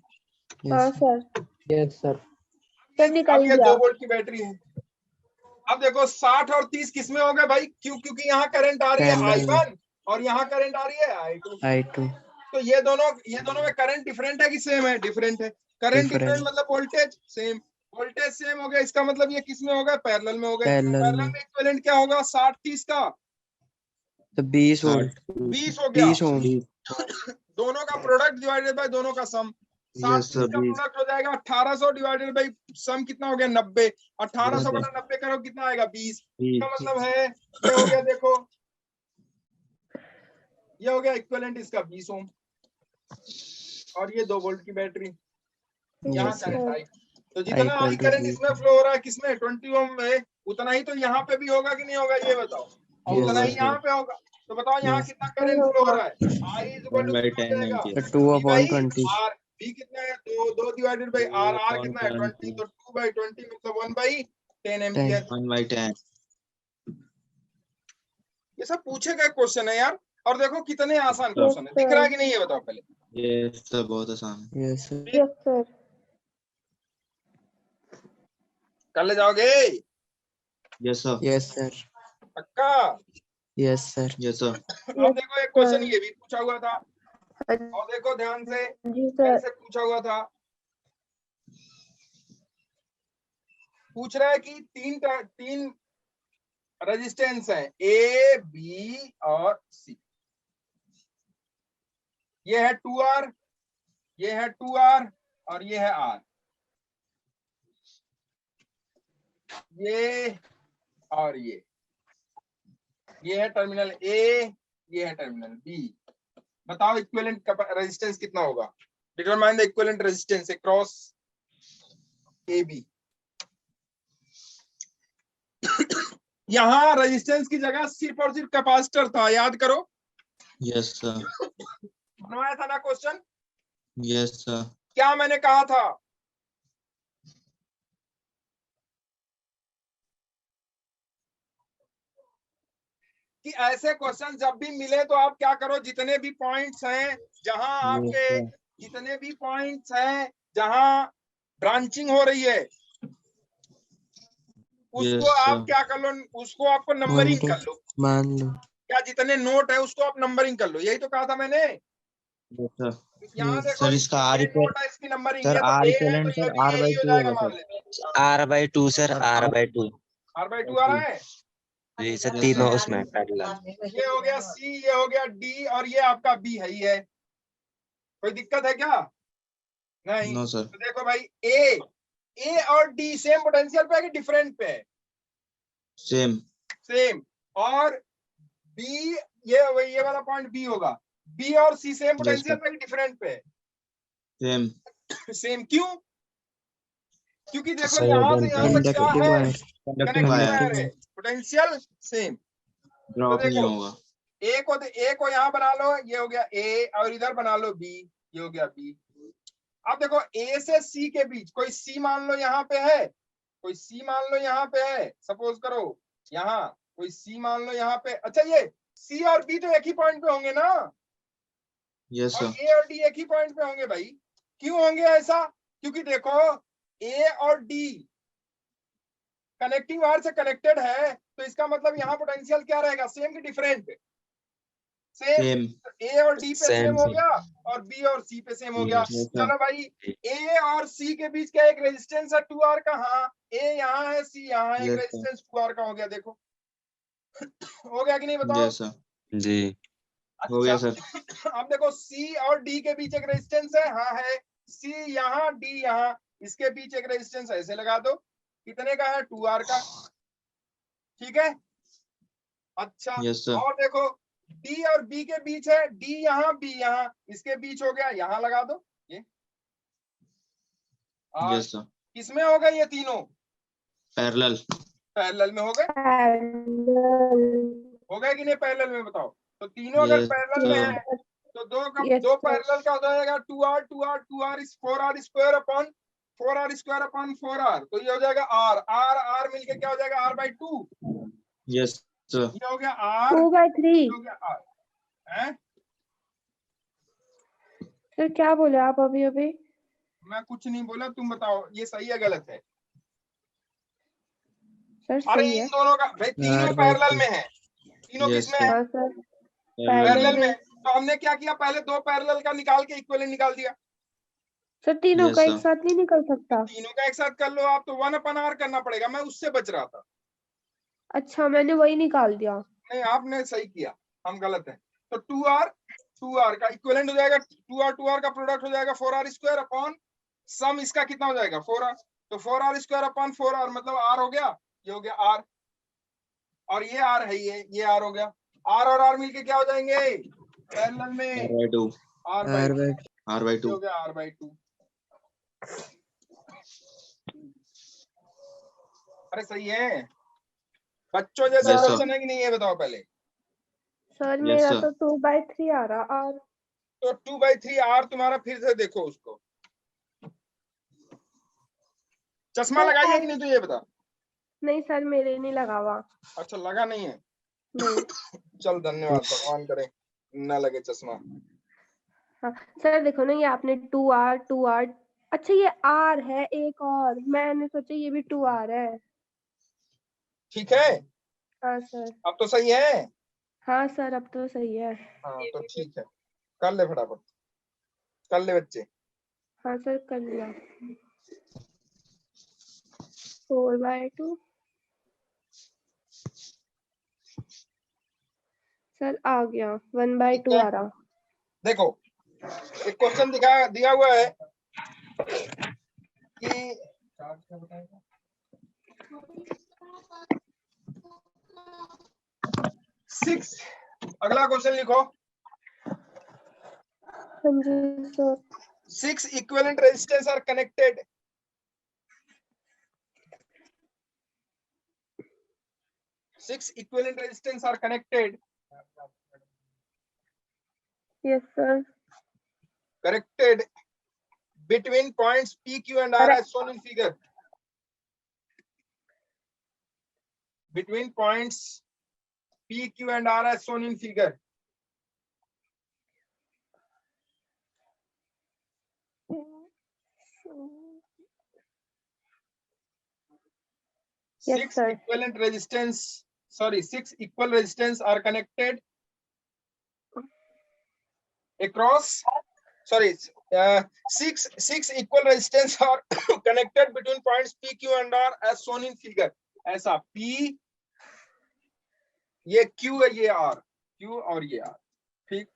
हाँ Yes, sir. Yes, sir. Sir अब निकल ये गया। 2 वोल्ट की बैटरी है। अब देखो 60 और 30 किस में हो गए भाई? क्योंकि यहाँ करंट आ रही है Parallel में। I1 और यहाँ करंट आ रही है I2। I2 तो ये दोनों में करंट डिफरेंट है कि सेम है? डिफरेंट है। Current different Different. मतलब वोल्टेज सेम। वोल्टेज सेम हो गया, इसका मतलब ये किस में हो गया? पैरेलल में हो गए। Parallel पैरेलल में। में इक्विवेलेंट क्या होगा? 60 30 का तो 20 वोल्ट 20 हो गया। 20 ओम। दोनों का प्रोडक्ट डिवाइडेड बाय दोनों का सम। 60 यस सर। का प्रोडक्ट हो जाएगा 1800 डिवाइडेड बाय सम कितना हो गया? 90। 1800 Yes, बटा 90 करो कितना आएगा? 20। 20 इसका मतलब है ये हो गया, देखो ये हो गया इक्विवेलेंट इसका 20 ओम। और ये 2 वोल्ट की बैटरी, यहाँ Yes, करंट sir. आई। तो जितना I I equal to current 20. इसमें फ्लो हो रहा है किसमें? 20 ओम में, उतना ही तो यहाँ पे भी होगा कि नहीं होगा ये बताओ। और Yes, उतना ही sir. यहाँ पे होगा। तो बताओ यहाँ Yes. कितना करंट फ्लो हो रहा है? I इज इक्वल टू 1/10 कितना हो एम्पियर। तो 2 जाएगा? upon V 20. By R। V कितना है? 2 डिवाइडेड बाई R। R कितना है? 20। तो 2/20 मतलब 1/10 एम्पियर। 1/10। ये सब पूछे गए क्वेश्चन है यार। और देखो कितने आसान क्वेश्चन है, दिख रहा है कि नहीं ये बताओ पहले। यस सर, बहुत आसान है। Yes, sir. Yes sir. कर ले जाओगे यस सर। Yes, sir. पक्का? Yes, sir. Yes sir. अब देखो एक क्वेश्चन ये भी पूछा हुआ था, और देखो ध्यान से जी सर। कैसे पूछा हुआ था। पूछ रहा है कि तीन रेजिस्टेंस है A, B और C। ये है 2R, ये है 2R और ये है R। ये और ये है टर्मिनल A, ये है टर्मिनल B। बताओ इक्विवेलेंट रेजिस्टेंस कितना होगा? Determine the equivalent resistance across AB। यहाँ रेजिस्टेंस की जगह सिर्फ और सिर्फ कैपेसिटर था, याद करो। Yes sir. बनवाया था ना क्वेश्चन? Yes sir. क्या मैंने कहा था? कि ऐसे क्वेश्चन जब भी मिले तो आप क्या करो, जितने भी पॉइंट्स हैं जहां आपके, जितने भी पॉइंट्स हैं जहां ब्रांचिंग हो रही है, उसको आप क्या कर लो, उसको आपको नंबरिंग कर लो। मान लो। क्या जितने नोट है उसको आप नंबरिंग कर लो, यही तो कहा था मैंने। यहाँ देखो सर इसका R नोट है, इसकी नंबरिंग सर है तो R A है इक्विवेलेंट तो ये सर भी यही हो R/2 जाएगा, होगा मान सर। लेते। R/2 सर R/2 R/2 आ रहा है। जी सर, तीनों उसमें पैरेलल। ये हो गया C, ये हो गया D और ये आपका B है ही है। कोई दिक्कत है क्या? नहीं। No sir. तो देखो भाई A और D सेम पोटेंशियल पे है कि डिफरेंट पे है? सेम। सेम। और बी, ये वाला पॉइंट बी होगा। बी और सी सेम पोटेंशियल पे डिफरेंट पे सेम सेम क्यों? क्योंकि देखो सही यहाँ से यहाँ तक क्या कंडक्टिव है, wire. Conducting connecting wire wire है, पोटेंशियल सेम। तो ड्रॉप नहीं देखो होगा। ए को यहाँ बना लो, ये हो गया ए, और इधर बना लो बी, ये हो गया बी। अब देखो ए से सी के बीच कोई सी मान लो यहाँ पे है, कोई सी मान लो यहाँ पे है, सपोज करो यहाँ कोई सी मान लो यहाँ पे। अच्छा ये सी और बी तो एक ही पॉइंट पे होंगे ना, यस और सर। ए और डी एक ही पॉइंट पे होंगे भाई। क्यों होंगे ऐसा? क्योंकि देखो ए और डी कनेक्टिंग वायर से कनेक्टेड है, तो इसका मतलब यहाँ पोटेंशियल क्या रहेगा, सेम की डिफरेंट? सेम। सेम। ए और डी पे सेम सेम हो सेम गया, और बी और सी पे सेम हो गया। Yes sir. चलो भाई, ए और सी के बीच का एक रेजिस्टेंस है 2R का, हाँ ए यहाँ है सी यहाँ है, एक यस सर। रेजिस्टेंस 2R का हो गया। देखो हो गया कि नहीं बताओ? Yes sir. जी हो गया अच्छा सर। अब देखो सी और डी के बीच एक रेजिस्टेंस है, हाँ है, सी यहाँ डी यहाँ, इसके बीच एक रेजिस्टेंस ऐसे लगा दो, कितने का है, 2R का। ठीक है। अच्छा यस सर। और देखो डी और बी के बीच है, डी यहाँ बी यहाँ, इसके बीच हो गया, यहाँ लगा दो ये। और यस सर। किसमें हो गए ये तीनों? पैरेलल। पैरेलल में हो गए। पैरेलल। हो गए कि नहीं पैरेलल में, बताओ? तो तीनों अगर यस पैरेलल में सर। है तो दो का Yes, दो sir. पैरेलल का हो जाएगा 2R is 4R square upon 4R square upon 4R, तो ये हो जाएगा R R मिलके क्या हो जाएगा, R/2। Yes sir. ये हो गया R, 2/3। ये हो गया R हैं? सर क्या बोले आप अभी अभी? मैं कुछ नहीं बोला, तुम बताओ ये सही है गलत है? सर अरे सही इन है। दोनों का भाई, तीनों पैरेलल में है, तीनों Yes, किसमें sir. है, हाँ सर पैरेलल पैरेलल में। में। तो हमने क्या किया, पहले दो पैरेलल का निकाल के इक्विवेलेंट निकाल दिया। सर तीनों Yes, का sir. एक साथ नहीं निकल सकता। तीनों का एक साथ कर लो आप, तो 1/R करना पड़ेगा, मैं उससे बच रहा था। अच्छा मैंने वही निकाल दिया। नहीं आपने सही किया, हम गलत हैं। तो 2R का इक्विवेलेंट हो जाएगा, 2R का प्रोडक्ट हो जाएगा 4R स्क्वायर अपॉन सम इसका कितना हो जाएगा 4R, तो 4R स्क्वायर अपॉन 4R मतलब R हो गया, ये हो गया R, और ये R है, ये R हो गया। R और R मिलके क्या हो जाएंगे पैरेलल में, R/2। R/2 R/2। हो गया, R/2। अरे सही है बच्चों, जैसा Yes, sir. क्वेश्चन है कि नहीं ये बताओ पहले। सर Yes, मेरा sir. तो 2/3 आ रहा। और तो 2/3R तुम्हारा, फिर से देखो उसको, चश्मा सर, लगाइए कि नहीं तो ये बता। नहीं सर मेरे नहीं लगा हुआ। अच्छा लगा नहीं है, नहीं। चल धन्यवाद, भगवान करे न लगे चश्मा। हाँ सर देखो ना, ये आपने 2R। अच्छा ये R है एक, और मैंने सोचा ये भी 2R है। ठीक है, हाँ सर। अब तो सही है। हाँ सर अब तो सही है। हाँ तो ठीक है, कर ले फटाफट, कर ले बच्चे। हाँ सर कर लिया। 4/2 सर आ गया, 1/2 आ रहा। देखो एक क्वेश्चन दिया हुआ है कि सिक्स, अगला क्वेश्चन लिखो। हाँ जी sir. 6 equivalent resistors are connected. 6 equivalent resistors are connected. Yes sir. Connected between points P, Q, and R as shown in figure. Between points P, Q, and R as shown in figure. Yes, Six sir. equivalent resistance. Sorry, 6 equal resistance are connected across. Sorry, 6 equal resistance are connected between points P, Q, and R as shown in figure. ऐसा P, ये Q है, ये R, Q और ये R, ठीक,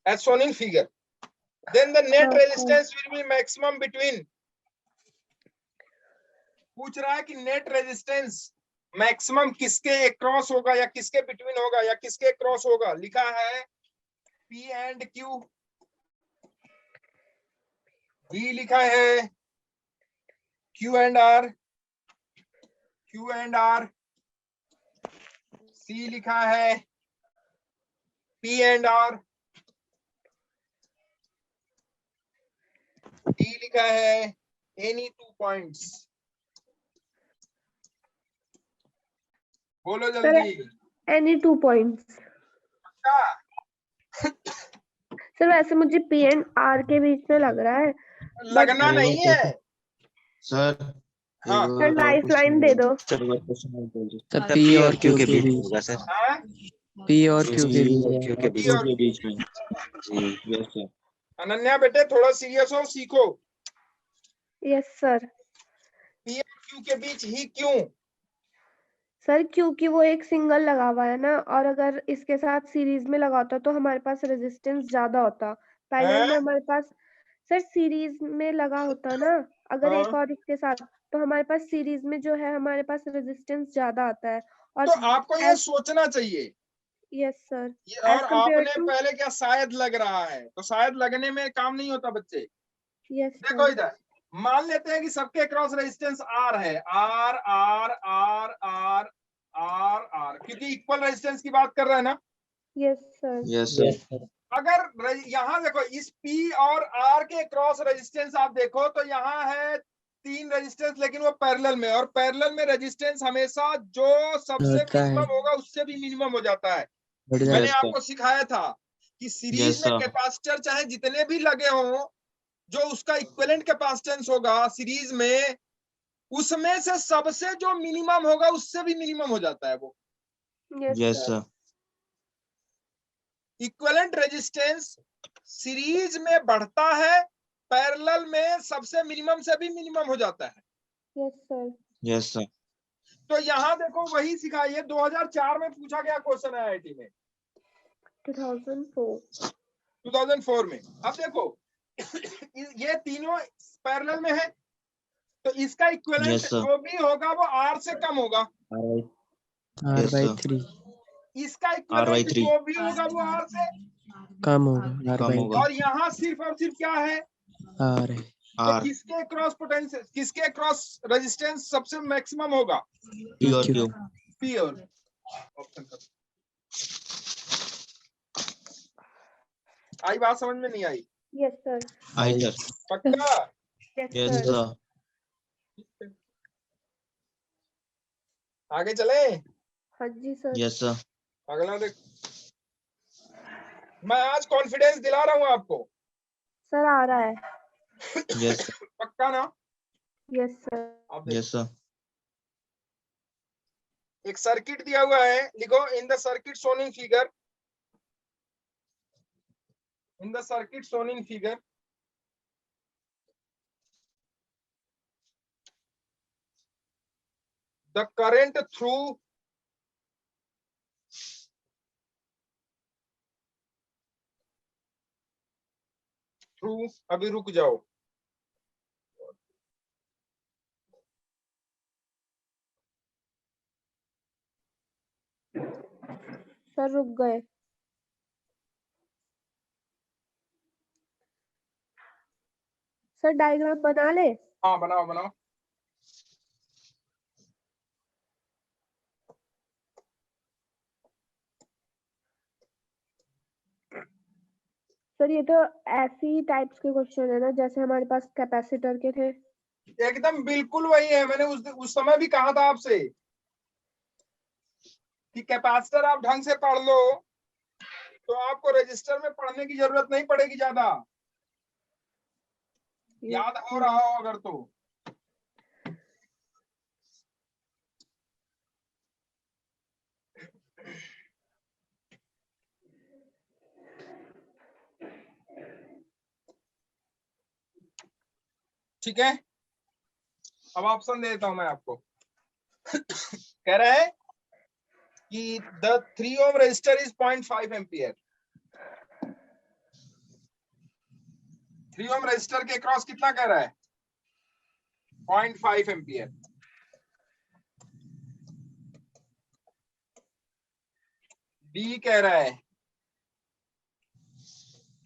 as shown in figure. Then the net Okay. resistance will be maximum between पूछ रहा है कि नेट रेजिस्टेंस मैक्सिमम किसके क्रॉस होगा या किसके बिटवीन होगा या किसके क्रॉस होगा। लिखा है P एंड Q, B लिखा है Q and R, Q and R, C लिखा है P एंड R, D लिखा है any 2 points। बोलो जल्दी। Any 2 points. सर वैसे मुझे P एंड R के बीच में लग रहा है। लगना नहीं है सर हाँ। सर लाइफ लाइन दे दो। सर तब P और Q के के बीच में बीच, होगा सर। हाँ? P और Q के बीच। Q के बीच और में। बीच में जी यस सर। अनन्या बेटे थोड़ा सीरियस हो, सीखो। Yes sir. P और Q के बीच ही क्यों? सर क्योंकि वो एक सिंगल लगा हुआ है ना, और अगर इसके साथ सीरीज में लगा होता तो हमारे पास रेजिस्टेंस ज्यादा होता। पैरेलल में हैं? हमारे पास सर सीरीज में लगा होता ना, अगर एक हाँ। और इसके साथ, तो हमारे पास सीरीज में जो है हमारे पास रेजिस्टेंस ज्यादा आता है। और तो आपको ये सोचना चाहिए। Yes sir. और एज कम्पेयर आपने टू पहले क्या शायद लग रहा है, तो शायद लगने में काम नहीं होता बच्चे। यस देखो सर। इधर, मान लेते हैं कि सबके क्रॉस रेजिस्टेंस R है, R R R R R R, क्योंकि इक्वल रेजिस्टेंस की बात कर रहे हैं ना। Yes sir. Yes sir. अगर यहाँ देखो इस P और R के क्रॉस रेजिस्टेंस आप देखो तो यहाँ है 3 रेजिस्टेंस, लेकिन वो पैरेलल में, और पैरेलल में रेजिस्टेंस हमेशा जो सबसे होता है। मिनिमम होगा उससे भी मिनिमम हो जाता है। बढ़ मैंने Yes, sir. आपको सिखाया था कि सीरीज Yes, में sir. कैपेसिटर चाहे जितने भी लगे हों, जो उसका इक्विवेलेंट कैपेसिटेंस होगा सीरीज में, उसमें से सबसे जो मिनिमम होगा उससे भी मिनिमम हो जाता है वो। Yes, sir. Equivalent resistance series में बढ़ता है, पैरेलल में सबसे मिनिमम से भी मिनिमम हो जाता है। Yes sir. Yes, sir. तो यहाँ देखो वही सिखाइए, 2004 में पूछा गया क्वेश्चन है IIT में, 2004 में। अब देखो ये तीनों पैरेलल में है, तो इसका इक्विवेलेंट Yes, sir. जो भी होगा वो R से कम होगा। R Yes, by sir. 3 इसका R by इक्विवेलेंट 3 जो भी होगा वो R से कम होगा। R कम by होगा। और यहाँ सिर्फ और सिर्फ क्या है, R है। तो R किसके क्रॉस पोटेंशियल, किसके क्रॉस रेजिस्टेंस सबसे मैक्सिमम होगा? P और Q। P और ऑप्शन कर। आई बात समझ में नहीं आई? Yes sir. आई सर। पक्का? Yes yes sir. सर। आगे चले? हाँ जी सर। Yes sir. अगला देख, मैं आज कॉन्फिडेंस दिला रहा हूँ आपको। सर आ रहा है। Yes sir. पक्का ना? Yes sir. आप देखो, यस सर। एक सर्किट दिया हुआ है, लिखो in the circuit shown in figure, in the circuit shown in figure the current through, अभी रुक जाओ, सर रुक गए। सर डायग्राम बना ले। हाँ बनाओ बनाओ। सर ये तो ऐसी टाइप्स के क्वेश्चन है ना जैसे हमारे पास कैपेसिटर के थे। एकदम बिल्कुल वही है, मैंने उस समय भी कहा था आपसे कि कैपेसिटर आप ढंग से पढ़ लो तो आपको रजिस्टर में पढ़ने की जरूरत नहीं पड़ेगी ज्यादा, याद हो रहा हो अगर तो। ठीक है, अब ऑप्शन दे देता हूं मैं आपको। कह रहा है कि the 3 ohm resistor is 0.5 ampere. 3 ohm resistor के क्रॉस कितना कह रहा है? 0.5 एम्पियर। बी कह रहा है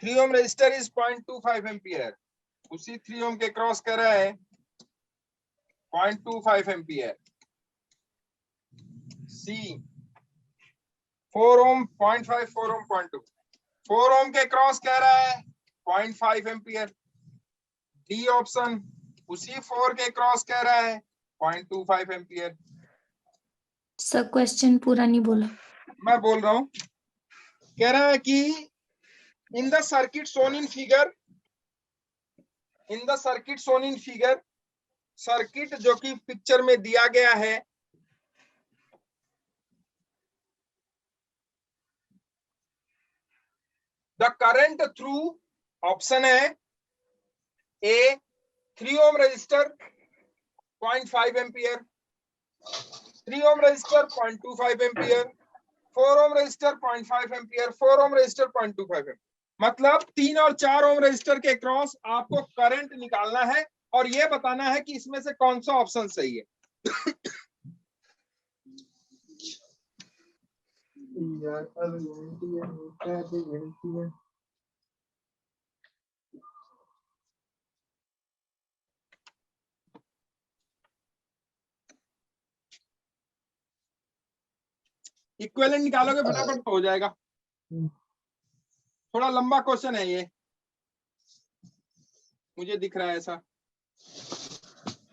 3 ओम रेजिस्टर इज 0.25 एम्पियर, उसी 3 ओम के क्रॉस कह रहा है 0.25 एम्पियर। सी 4 ओम 0.5, 4 ओम 0.2, 4 ओम के क्रॉस कह रहा है 0.5 एम्पियर। डी ऑप्शन उसी 4 के क्रॉस कह रहा है 0.25 एम्पियर। सर क्वेश्चन पूरा नहीं बोला। मैं बोल रहा हूं, कह रहा है कि in the circuit shown in figure, in the circuit shown in figure, circuit जो कि पिक्चर में दिया गया है, द करंट थ्रू ऑप्शन है ए 3 ohm resistor 0.5 ampere, 3 ohm resistor 0.25 ampere, 4 ohm register 0.5 ampere, 4 ohm register 0.25 ampere. मतलब 3 और 4 ओम रजिस्टर के क्रॉस आपको करंट निकालना है और ये बताना है कि इसमें से कौन सा ऑप्शन सही है। इक्विवेलेंट निकालोगे फटाफट तो हो जाएगा। थोड़ा लंबा क्वेश्चन है ये, मुझे दिख रहा है ऐसा।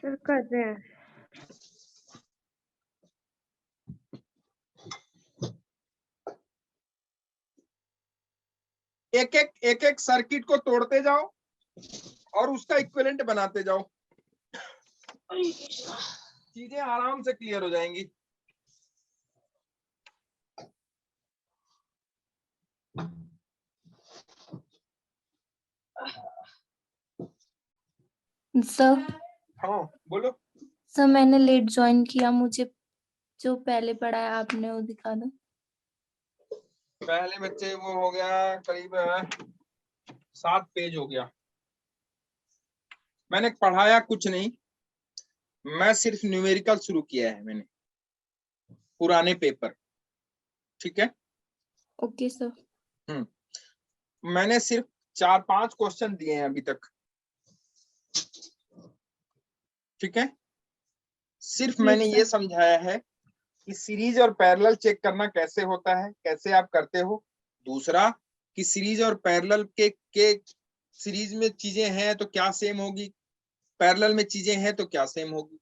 सर कर रहे हैं। एक एक सर्किट को तोड़ते जाओ और उसका इक्विवेलेंट बनाते जाओ, चीजें आराम से क्लियर हो जाएंगी। सर हाँ बोलो। सर मैंने लेट ज्वाइन किया, मुझे जो पहले पढ़ाया आपने वो दिखा दो। पहले बच्चे वो हो गया करीब 7 पेज हो गया। मैंने पढ़ाया कुछ नहीं, मैं सिर्फ न्यूमेरिकल शुरू किया है मैंने, पुराने पेपर। ठीक है, ओके सर। मैंने सिर्फ 4-5 क्वेश्चन दिए हैं अभी तक। ठीक है, सिर्फ मैंने ये समझाया है कि सीरीज और पैरेलल चेक करना कैसे होता है, कैसे आप करते हो। दूसरा कि सीरीज और पैरेलल के सीरीज में चीजें हैं तो क्या सेम होगी, पैरेलल में चीजें हैं तो क्या सेम होगी।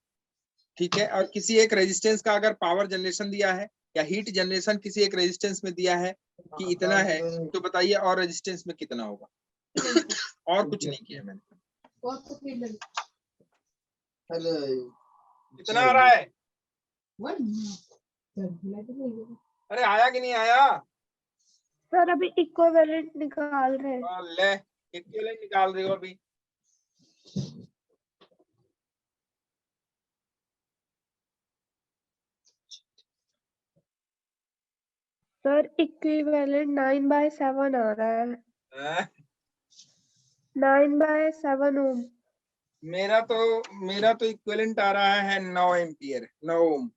ठीक है, और किसी एक रेजिस्टेंस का अगर पावर जनरेशन दिया है या हीट जनरेशन किसी एक रेजिस्टेंस में दिया है कि इतना है, तो बताइए और रेजिस्टेंस में कितना होगा। और कुछ नहीं किया मैंने। कितना आ रहा है? अरे आया कि नहीं आया? सर अभी इक्विवेलेंट निकाल रहे हैं। ले इक्विवेलेंट निकाल रहे हो अभी। सर इक्विवेलेंट 9/7 आ रहा है। 9/7 ओम। मेरा तो इक्विवेलेंट आ रहा है 9 एम्पियर, 9 ओम।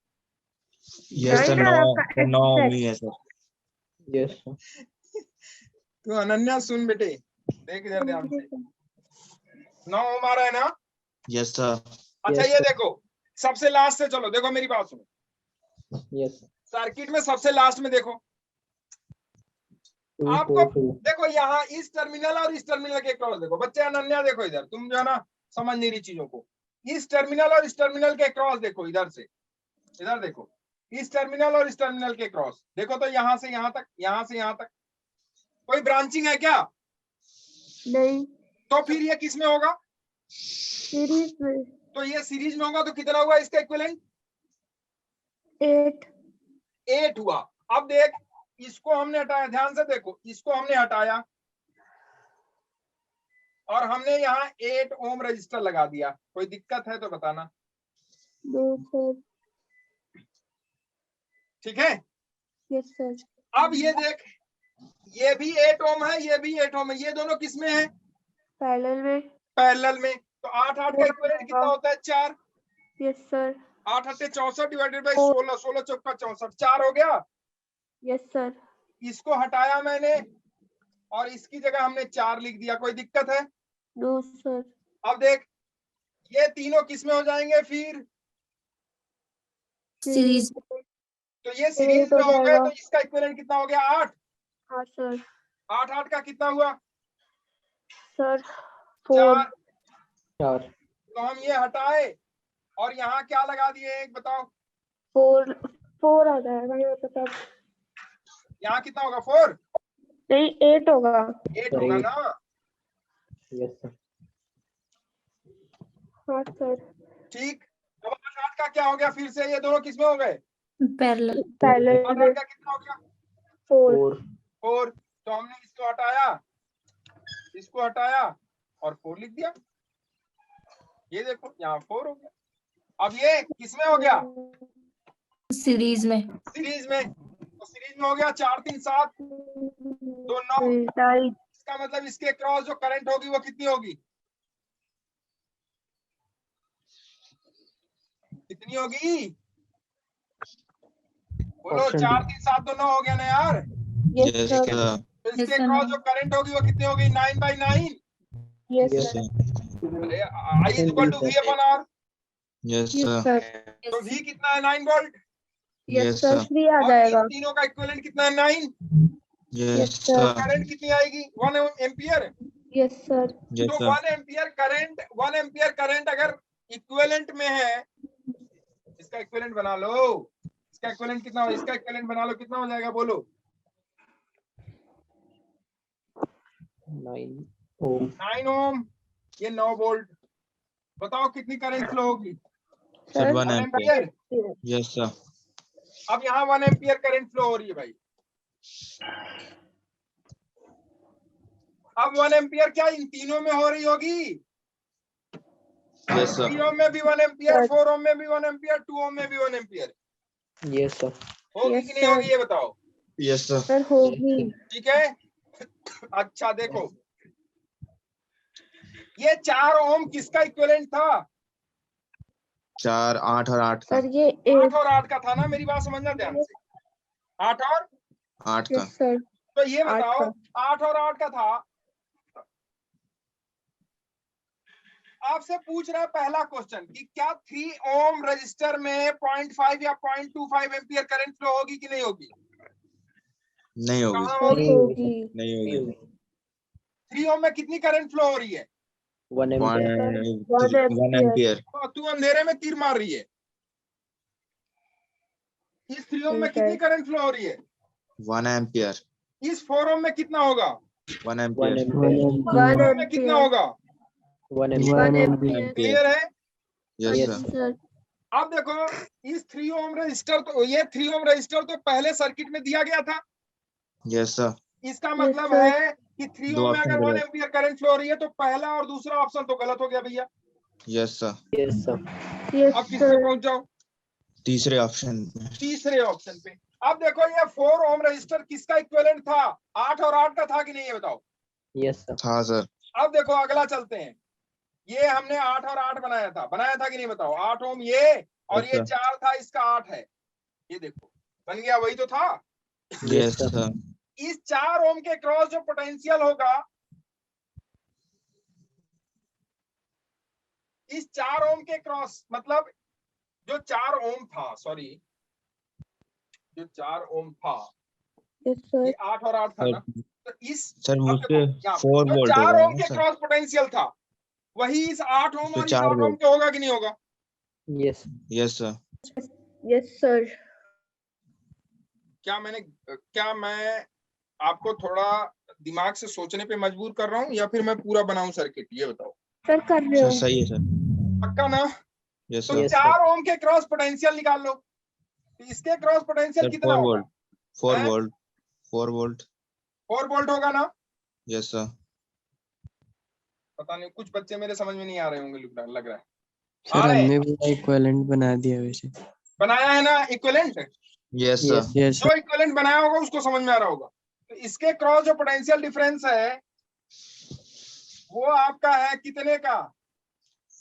यस सर, 9 ओम ही है सर। यस तो अनन्या सुन बेटे, देख इधर ध्यान से, 9 ओम आ रहा है ना? Yes sir. अच्छा ये देखो, सबसे लास्ट से चलो, देखो मेरी बात सुनो। यस सर्किट में सबसे लास्ट में देखो, आपको देखो यहाँ इस टर्मिनल और इस टर्मिनल के क्रॉस देखो। बच्चे अनन्या देखो इधर, तुम जो है ना समझ नहीं रही चीजों को। इस टर्मिनल और इस टर्मिनल के क्रॉस देखो, इधर से इधर देखो, इस टर्मिनल और इस टर्मिनल के क्रॉस देखो। तो यहाँ से यहाँ तक, यहाँ से यहाँ तक कोई ब्रांचिंग है क्या? नहीं। तो फिर ये किस में होगा? सीरीज में। तो ये सीरीज में होगा तो कितना हुआ इसका इक्विवेलेंट? 8 हुआ। अब देख, इसको हमने हटाया, ध्यान से देखो, इसको हमने हटाया और हमने यहाँ 8 ओम रजिस्टर लगा दिया। कोई दिक्कत है तो बताना। No sir. ठीक है, यस सर। अब ये देख, ये भी 8 ओम है, ये भी 8 ओम है, ये दोनों किस में है? पैरेलल में। पैरेलल में। तो 8 का इक्विवेलेंट कितना होता है? 4। Yes sir. 8 × 8 = 64 डिवाइडेड बाय 16, 16 × 4 = 64, 4 हो गया। Yes sir. इसको हटाया मैंने और इसकी जगह हमने 4 लिख दिया, कोई दिक्कत है? No sir. अब देख ये तीनों किस में हो जाएंगे फिर? सीरीज तो ये सीरीज में हो गए, तो इसका इक्विवेलेंट कितना हो गया? 8। हाँ सर। 8 8 का कितना हुआ? सर 4। 4 तो हम ये हटाए और यहाँ क्या लगा दिए, एक बताओ? 4 आ जाएगा ये तो। यहाँ कितना होगा? 4 नहीं 8 होगा। 8 होगा ना? Yes sir. हाँ सर। ठीक। अब 8 8 का क्या हो गया फिर से? ये दोनों किसमें हो गए? पैरेलल। पहले 8 8 का कितना हो गया? 4। 4। तो हमने इसको हटाया, इसको हटाया और 4 लिख दिया। ये देखो यहाँ 4 हो गया। अब ये किसमें हो गया? सीरीज में। सीरीज में। तो सीरीज में हो गया 4 3 7 2 9। इसका मतलब इसके क्रॉस जो करंट होगी वो कितनी होगी? कितनी होगी? बोलो। 4 3 7 2 9 हो गया ना यार? Yes sir. तो इसके क्रॉस जो करंट होगी वो कितनी होगी? 9/9। Yes yes sir. सर। अरे I = V/R। Yes yes sir. Sir. तो V कितना है? 9 वोल्ट। Yes sir. 3 आ और जाएगा। इन तीनों का इक्विवेलेंट कितना है? 9। Yes sir. सर। करंट कितनी आएगी? 1 एम्पियर। Yes sir. यस तो सर। 1 एम्पियर करंट अगर इक्विवेलेंट में है, इसका इक्विवेलेंट बना लो। इसका इक्विवेलेंट कितना हो? इसका इक्विवेलेंट बना लो, कितना हो जाएगा बोलो? 9 ओम। 9 ओम। ये 9 वोल्ट। बताओ कितनी करंट फ्लो होगी? Sir 1 1 ampere. Ampere. Yes sir. अब यहाँ 1 एम्पियर करंट फ्लो हो रही है भाई। अब 1 एम्पियर क्या इन तीनों में हो रही होगी? Yes sir. 3 ओम में भी 1 एम्पियर, 4 ओम में भी 1 एम्पियर, 2 ओम में भी 1 एम्पियर। Yes sir. होगी कि नहीं होगी ये बताओ? Yes sir. सर होगी। ठीक है। अच्छा देखो, ये 4 ओम किसका इक्विवेलेंट था? 4 8 और 8 का। सर ये 8 और 8 का था ना? मेरी बात समझना ध्यान से। 8 और 8 का। Yes sir. तो ये 8 बताओ का। 8 और 8 का था। आपसे पूछ रहा है पहला क्वेश्चन कि क्या 3 ओम रजिस्टर में 0.5 या 0.25 एम्पियर करंट फ्लो होगी कि नहीं होगी? नहीं होगी। कहाँ सर होगी? होगी। नहीं होगी। 3 ओम में कितनी करंट फ्लो हो रही है? 1 एम्पियर। 1 एम्पियर। तो तू अंधेरे में तीर मार रही है। इस 3 ओम में ठीक है। कितनी करंट फ्लो हो रही है? 1 एम्पियर। इस 4 ओम में कितना होगा? 1 1 एम्पियर। एम्पियर। 1 में कितना होगा? 1 1 एम्पियर। एम्पियर। क्लियर है? Yes Yes, sir. सर। अब देखो इस 3 ओम रजिस्टर, तो ये 3 ओम रजिस्टर तो पहले सर्किट में दिया गया था। Yes sir. इसका मतलब sir. है कि 3 दो ओम में option अगर 1 गलत। एम्पियर करंट फ्लो हो रही है तो पहला और दूसरा ऑप्शन तो गलत हो गया भैया। Yes sir. Yes sir. Yes अब किस पे सर। पहुंच जाओ? तीसरे ऑप्शन में। तीसरे ऑप्शन पे। अब देखो ये 4 ओम रजिस्टर किसका इक्विवेलेंट था? 8 और 8 का था कि नहीं ये बताओ? Yes sir. था सर। अब देखो अगला चलते हैं। ये हमने 8 और 8 बनाया था कि नहीं बताओ? 8 ओम ये और Yes, ये sir. 4 था, इसका 8 है। ये देखो बन गया, वही तो था। Yes sir. इस 4 ओम के क्रॉस जो पोटेंशियल होगा, इस 4 ओम के क्रॉस मतलब जो 4 ओम था, सॉरी जो 4 ओम था, यस ये सर। 8 और 8 था ना? तो इस सर अब उसके देखो, यहाँ 4 जो वोल्ट 4 होगा ओम ना के सर? क्रॉस पोटेंशियल था वही इस 8 ओम तो और इस 4 8 ओम वोल्ट। के होगा कि नहीं होगा? Yes. Yes sir. Yes sir. क्या मैं आपको थोड़ा दिमाग से सोचने पे मजबूर कर रहा हूँ या फिर मैं पूरा बनाऊं सर्किट? ये बताओ। सर कर रहे सर हो। सही है सर। पक्का ना? यस तो सर। Yes, 4 ओम के क्रॉस पोटेंशियल निकाल लो। तो इसके क्रॉस पोटेंशियल सर कितना 4 होगा? वोल्ट। 4 हैं? वोल्ट। 4 वोल्ट। 4 वोल्ट होगा ना? Yes sir. पता नहीं, कुछ बच्चे मेरे समझ में नहीं आ रहे होंगे, लग रहा है। सर आ रहे हैं? हमने भी इक्विवेलेंट बना दिया वैसे। बनाया है ना equivalent? Yes Yes. Sir. Yes जो इक्विवेलेंट बनाया होगा उसको समझ में आ रहा होगा। तो इसके क्रॉस जो पोटेंशियल डिफरेंस है वो आपका है कितने का?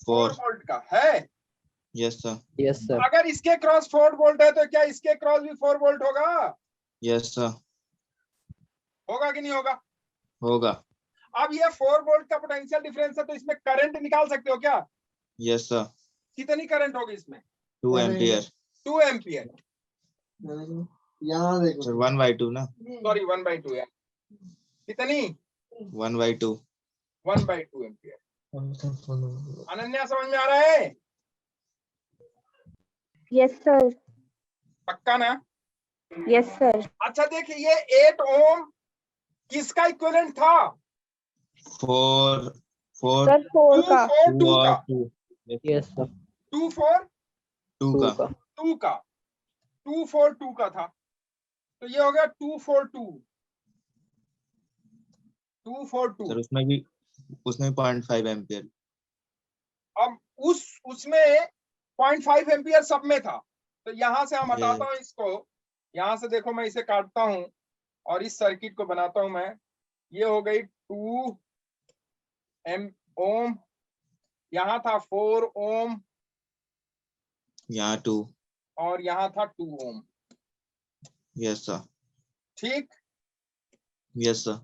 4 4। वोल्ट का है। Yes sir. Yes sir. अगर इसके क्रॉस 4 वोल्ट है तो क्या इसके क्रॉस भी 4 वोल्ट होगा? Yes sir. होगा कि नहीं होगा? होगा। अब ये 4 वोल्ट का पोटेंशियल डिफरेंस है, तो इसमें करंट निकाल सकते हो क्या? Yes sir. कितनी करंट होगी इसमें? 2 एम्पियर 2 एम्पियर, यहाँ देखो सर। 1/2 ना। सॉरी 1/2 है। कितनी? 1/2। 1/2 एम्पियर। अनन्या समझ में आ रहा है? Yes sir. पक्का ना? Yes sir. अच्छा देखिए, ये 8 ओम किसका इक्विवेलेंट था? 4 सर 4 का। 242 का। 2 Yes, sir. 242 2 का। का 242 का था, तो ये हो गया 242 सर उसमें भी 0.5 एम्पियर। अब उसमें 0.5 एम्पियर सब में था, तो यहां से हम हटाता हूं इसको। यहां से देखो, मैं इसे काटता हूं और इस सर्किट को बनाता हूं मैं। ये हो गई 2 ओम, यहाँ था 4 ओम, यहाँ 2। और यहाँ था 2 ओम। Yes sir. ठीक, यस सर।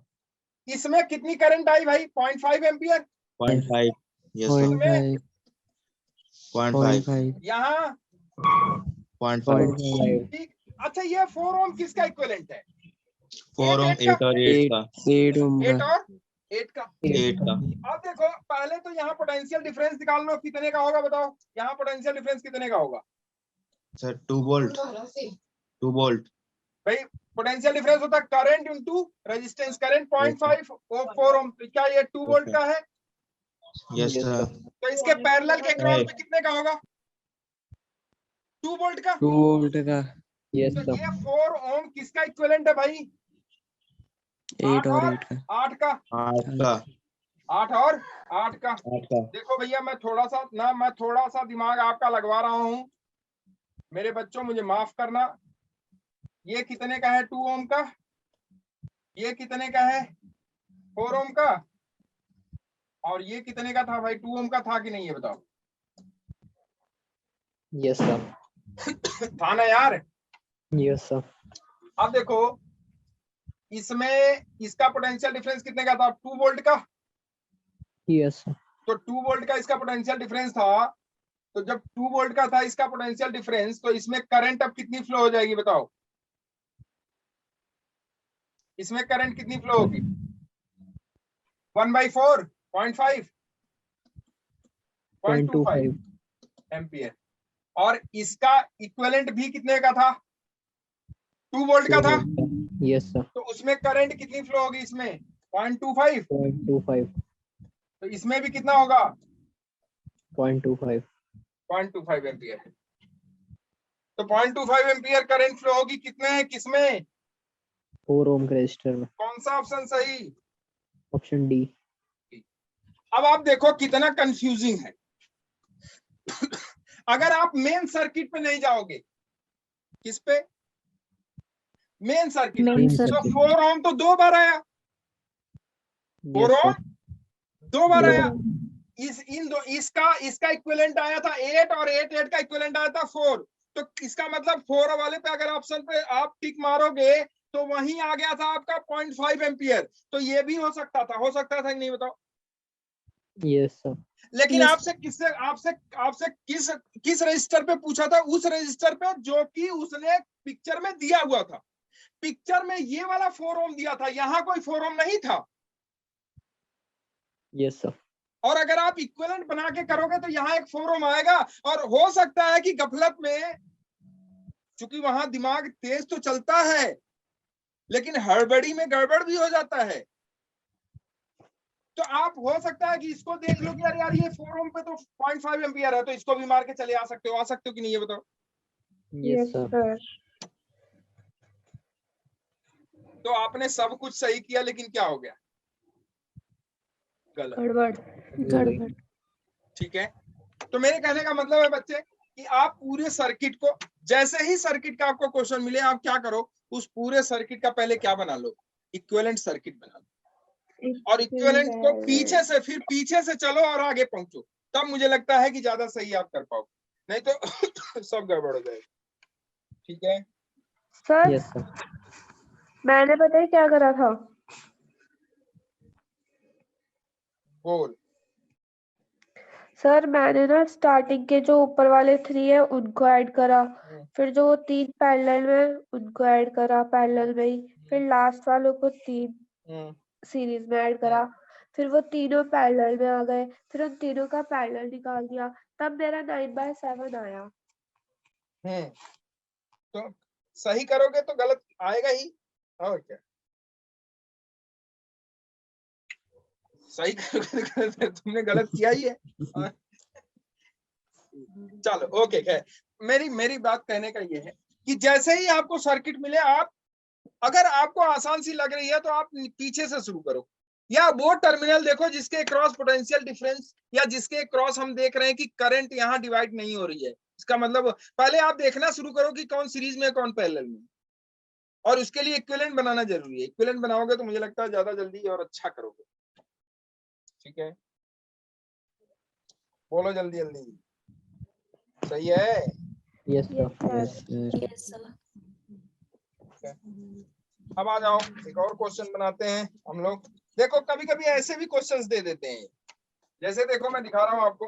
इसमें कितनी करंट आई भाई? 0.5 एम्पियर। 0.5। Yes sir. 0.5 0.5। 0.5 यहाँ 0.5। ठीक। अच्छा, ये 4 ओम किसका इक्विवेलेंट है? 4 ओम 8 और 8 का। 8 ओम 8 का। और 8 का। 8 का। अब देखो, पहले तो यहाँ पोटेंशियल डिफरेंस निकाल लो, कितने का होगा बताओ? यहाँ पोटेंशियल डिफरेंस कितने का होगा सर 2 वोल्ट। 2 वोल्ट। भाई? पोटेंशियल डिफरेंस होता है करंट इनटू रेजिस्टेंस। करंट 0.5 और 4 ओम, तो क्या ये 2 वोल्ट का है? Yes sir. तो इसके पैरेलल के क्रॉस पे कितने का होगा? 2 वोल्ट का। 2 वोल्ट का। Yes, तो sir. ये 4 ओम किसका इक्विवेलेंट है भाई? 8 और 8 का। 8 का। 8 का। 8 और 8 का। 8 का। देखो भैया, मैं थोड़ा सा दिमाग आपका लगवा रहा हूँ, मेरे बच्चों मुझे माफ करना। ये कितने का है 2 ओम का? ये कितने का है 4 ओम का? और ये कितने का था भाई? 2 ओम का था कि नहीं, ये बताओ। Yes, sir. था ना यार? Yes, sir. अब देखो, इसमें इसका पोटेंशियल डिफरेंस कितने का था? 2 वोल्ट का। Yes, sir. तो 2 वोल्ट का इसका पोटेंशियल डिफरेंस था, तो जब 2 वोल्ट का था इसका पोटेंशियल डिफरेंस, तो इसमें करंट अब कितनी फ्लो हो जाएगी बताओ? इसमें करंट कितनी फ्लो होगी? 1/4 0.5 0.25 एम्पियर। और इसका इक्विवेलेंट भी कितने का था? 2 वोल्ट का था। Yes, sir. तो उसमें करंट कितनी फ्लो होगी? इसमें 0.25। 0.25. तो इसमें भी कितना होगा? 0.25. 0.25 एम्पियर। तो 0.25 एम्पियर करंट फ्लो होगी किसमें? 4 ohm resistor में. कौन सा ऑप्शन सही? Option D. अब आप देखो कितना कंफ्यूजिंग है। अगर आप मेन सर्किट पे नहीं जाओगे, किस पे? Main circuit. मेन तो सर्किट। 4 ओम तो 2 बार आया, 4 Yes, ओम sir. 2 बार Yes. आया। इसका इक्विवेलेंट आया था 8 और 8 का इक्विवेलेंट आया था 4। तो इसका मतलब 4 वाले पे अगर ऑप्शन पे आप टिक मारोगे तो वहीं आ गया था आपका 0.5 एम्पियर। तो ये भी हो सकता था कि नहीं बताओ? Yes, sir. लेकिन Yes. आपसे किस रजिस्टर पे पूछा था? उस रजिस्टर पे जो कि उसने पिक्चर में दिया हुआ था। पिक्चर में ये वाला 4 ओम दिया था, यहाँ कोई 4 ओम नहीं था। Yes, sir. और अगर आप इक्विवेलेंट बना के करोगे तो यहाँ एक 4 ओम आएगा। और हो सकता है कि गफलत में, चूंकि वहां दिमाग तेज तो चलता है लेकिन हड़बड़ी में गड़बड़ भी हो जाता है, तो आप हो सकता है कि इसको देख लो कि अरे यार ये 4 ओम पे तो 0.5 एम्पियर है, तो इसको भी मार के चले आ सकते हो कि नहीं, ये बताओ? Yes, sir. सर। तो आपने सब कुछ सही किया, लेकिन क्या हो गया? गलत। गड़बड़। ठीक है। तो मेरे कहने का मतलब है बच्चे कि आप पूरे सर्किट को, जैसे ही सर्किट का आपको क्वेश्चन मिले, आप क्या करो, उस पूरे सर्किट का पहले क्या बना लो? इक्विवेलेंट सर्किट बना लो। और इक्विवेलेंट को फिर पीछे से चलो और आगे पहुंचो, तब मुझे लगता है कि ज्यादा सही आप कर पाओ, नहीं तो सब गड़बड़ हो जाएगा। ठीक है सर, Yes, sir. मैंने पता है क्या करा था? बोल। सर मैंने ना स्टार्टिंग के जो ऊपर वाले 3 है उनको ऐड करा, फिर जो 3 पैरेलल में उनको ऐड करा पैरेलल में ही, फिर लास्ट वालों को 3 सीरीज में ऐड करा, फिर वो तीनों पैरेलल में आ गए, फिर उन तीनों का पैरेलल निकाल दिया, तब मेरा 9/7 आया। तो सही करोगे तो गलत आएगा ही, और क्या। सही करोगे तो गलत, तुमने गलत किया ही है। चलो ओके, खैर मेरी बात कहने का ये है कि जैसे ही आपको सर्किट मिले, आप अगर आपको आसान सी लग रही है तो आप पीछे से शुरू करो, या वो टर्मिनल देखो जिसके क्रॉस पोटेंशियल डिफरेंस, या जिसके क्रॉस हम देख रहे हैं कि करंट यहाँ डिवाइड नहीं हो रही है। इसका मतलब पहले आप देखना शुरू करो कि कौन सीरीज में कौन पैरेलल में, और उसके लिए इक्विवेलेंट बनाना जरूरी है। इक्विवेलेंट बनाओगे तो मुझे लगता है ज्यादा जल्दी और अच्छा करोगे। ठीक है, बोलो जल्दी जल्दी। सही है? Yes yes sir. Sir. Yes sir. अब आ जाओ, एक और क्वेश्चन बनाते हैं हम लोग। देखो कभी कभी ऐसे भी क्वेश्चंस दे देते हैं, जैसे देखो मैं दिखा रहा हूं आपको।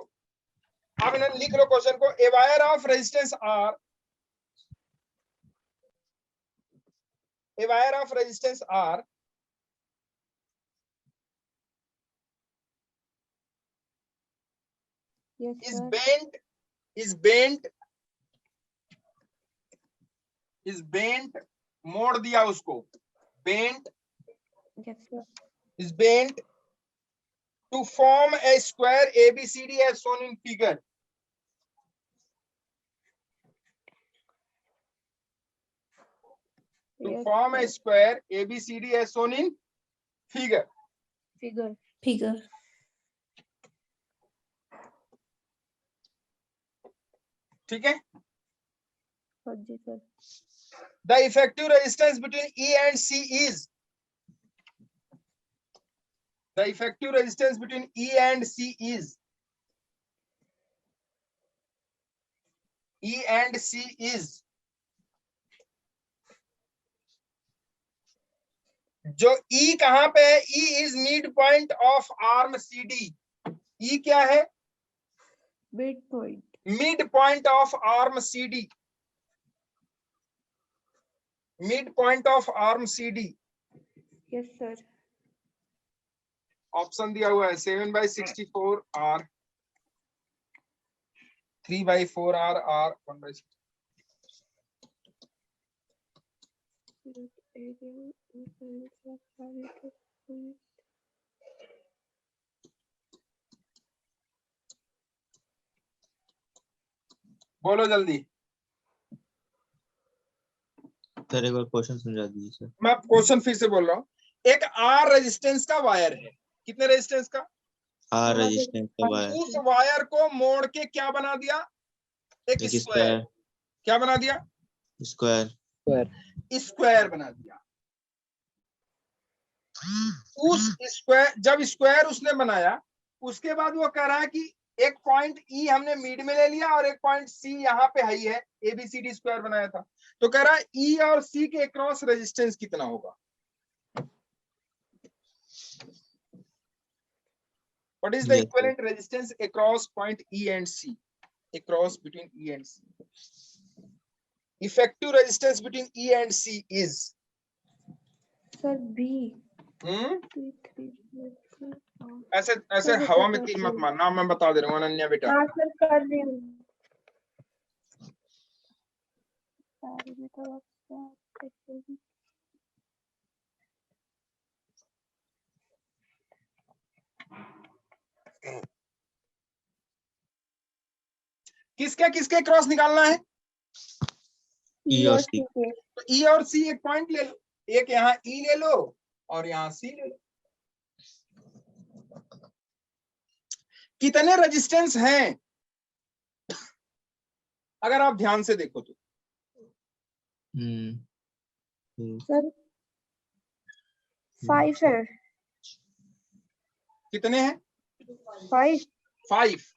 अब इन्हें लिख लो क्वेश्चन को। A wire of resistance R, a wire of resistance R yes is sir. bent, मोड़ दिया उसको, bent yes sir. is bent to form a square ABCD as shown in figure. To Yes, form a sir. square ABCD as shown in figure. Figure. Figure. ठीक है? हाँ जी sir. The effective resistance between E and C is, the effective resistance between E and C is, E and C is, जो E कहां पे है? E is midpoint of arm CD. E क्या है? Midpoint. Midpoint of arm CD. Midpoint of arm CD. Yes sir. Option दिया हुआ है 7/64 R, 3/4 R, R 1/6। बोलो जल्दी। सर एक बार क्वेश्चन समझा दीजिए सर। मैं क्वेश्चन फिर से बोल रहा हूँ। एक R रेजिस्टेंस का वायर है, कितने रेजिस्टेंस का? आर रेजिस्टेंस का वायर, उस वायर को मोड़ के क्या बना दिया? एक एक स्क्वायर। स्क्वायर, क्या बना दिया? स्क्वायर, स्क्वायर बना दिया। उस स्क्वायर, जब स्क्वायर उसने बनाया, उसके बाद वो कह रहा है कि एक पॉइंट ई हमने मिड में ले लिया और एक पॉइंट सी यहाँ पे हाई है, एबीसीडी स्क्वायर बनाया था, तो कह रहा है ई और सी के क्रॉस रेजिस्टेंस कितना होगा? What is the Yes, sir. equivalent resistance across point E and C? Across between E and C. Effective resistance between E and C is? Sir B. ऐसे ऐसे सर, हवा रुको, में मैं तीर मत फिर- मारना, मैं बता दे रहा हूँ अनन्या बेटा। हाँ सर कर रही हूँ। सारे में थोड़ा सा देखिए। किसके किसके क्रॉस निकालना है? E और C। के। तो ई और सी एक पॉइंट ले लो, एक यहाँ ई ले लो और यहाँ सी ले लो। कितने रेजिस्टेंस हैं अगर आप ध्यान से देखो तो? सर 5 है। कितने हैं? 5। 5।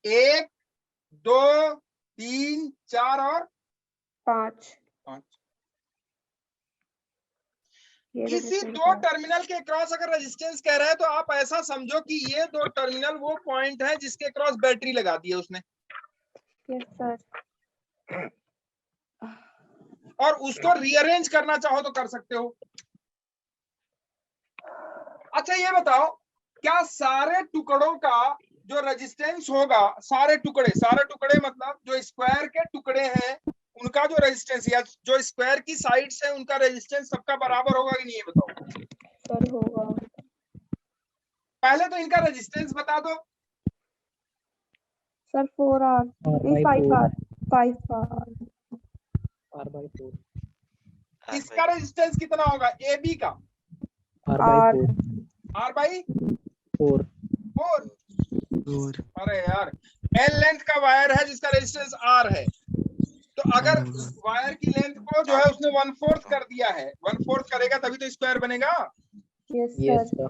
1 2 3 4 और 5। 5। ये इसी resistance दो है। टर्मिनल के क्रॉस अगर रेजिस्टेंस कह रहा है तो आप ऐसा समझो कि ये दो टर्मिनल वो पॉइंट है जिसके क्रॉस बैटरी लगा दी है उसने, यस सर। और उसको रीअरेंज करना चाहो तो कर सकते हो। अच्छा ये बताओ, क्या सारे टुकड़ों का जो रेजिस्टेंस होगा, सारे टुकड़े मतलब जो स्क्वायर के टुकड़े हैं उनका जो रेजिस्टेंस या जो स्क्वायर की साइड्स है उनका रेजिस्टेंस सबका बराबर होगा कि नहीं, ये बताओ। सर होगा। पहले तो इनका रेजिस्टेंस बता दो। सर 4R नहीं 5R 5R। R/4 इसका रेजिस्टेंस कितना होगा ए बी का? R/4 R/4। 4 और अरे यार, एल लेंथ का वायर है जिसका रेजिस्टेंस आर है, तो अगर वायर की लेंथ को जो है उसने 1/4 कर दिया है, 1/4 करेगा तभी तो स्क्वायर बनेगा। Yes yes sir. sir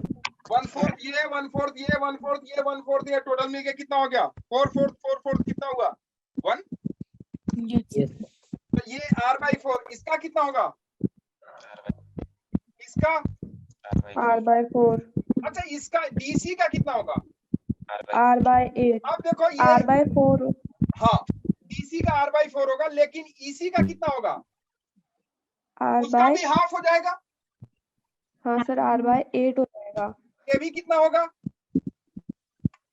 1/4 ये 1/4 ये 1/4 ये 1/4 ये टोटल मिलके कितना हो गया? 4/4 कितना हुआ? 1। yes sir तो ये R/4 इसका कितना होगा? इसका R/4 अच्छा इसका DC का कितना होगा? R/8 अब देखो ये R/4 हाँ DC का R/4 होगा, लेकिन EC का कितना होगा? उसका भी हाफ हो जाएगा। हाँ सर R/8 हो जाएगा। ये भी कितना होगा?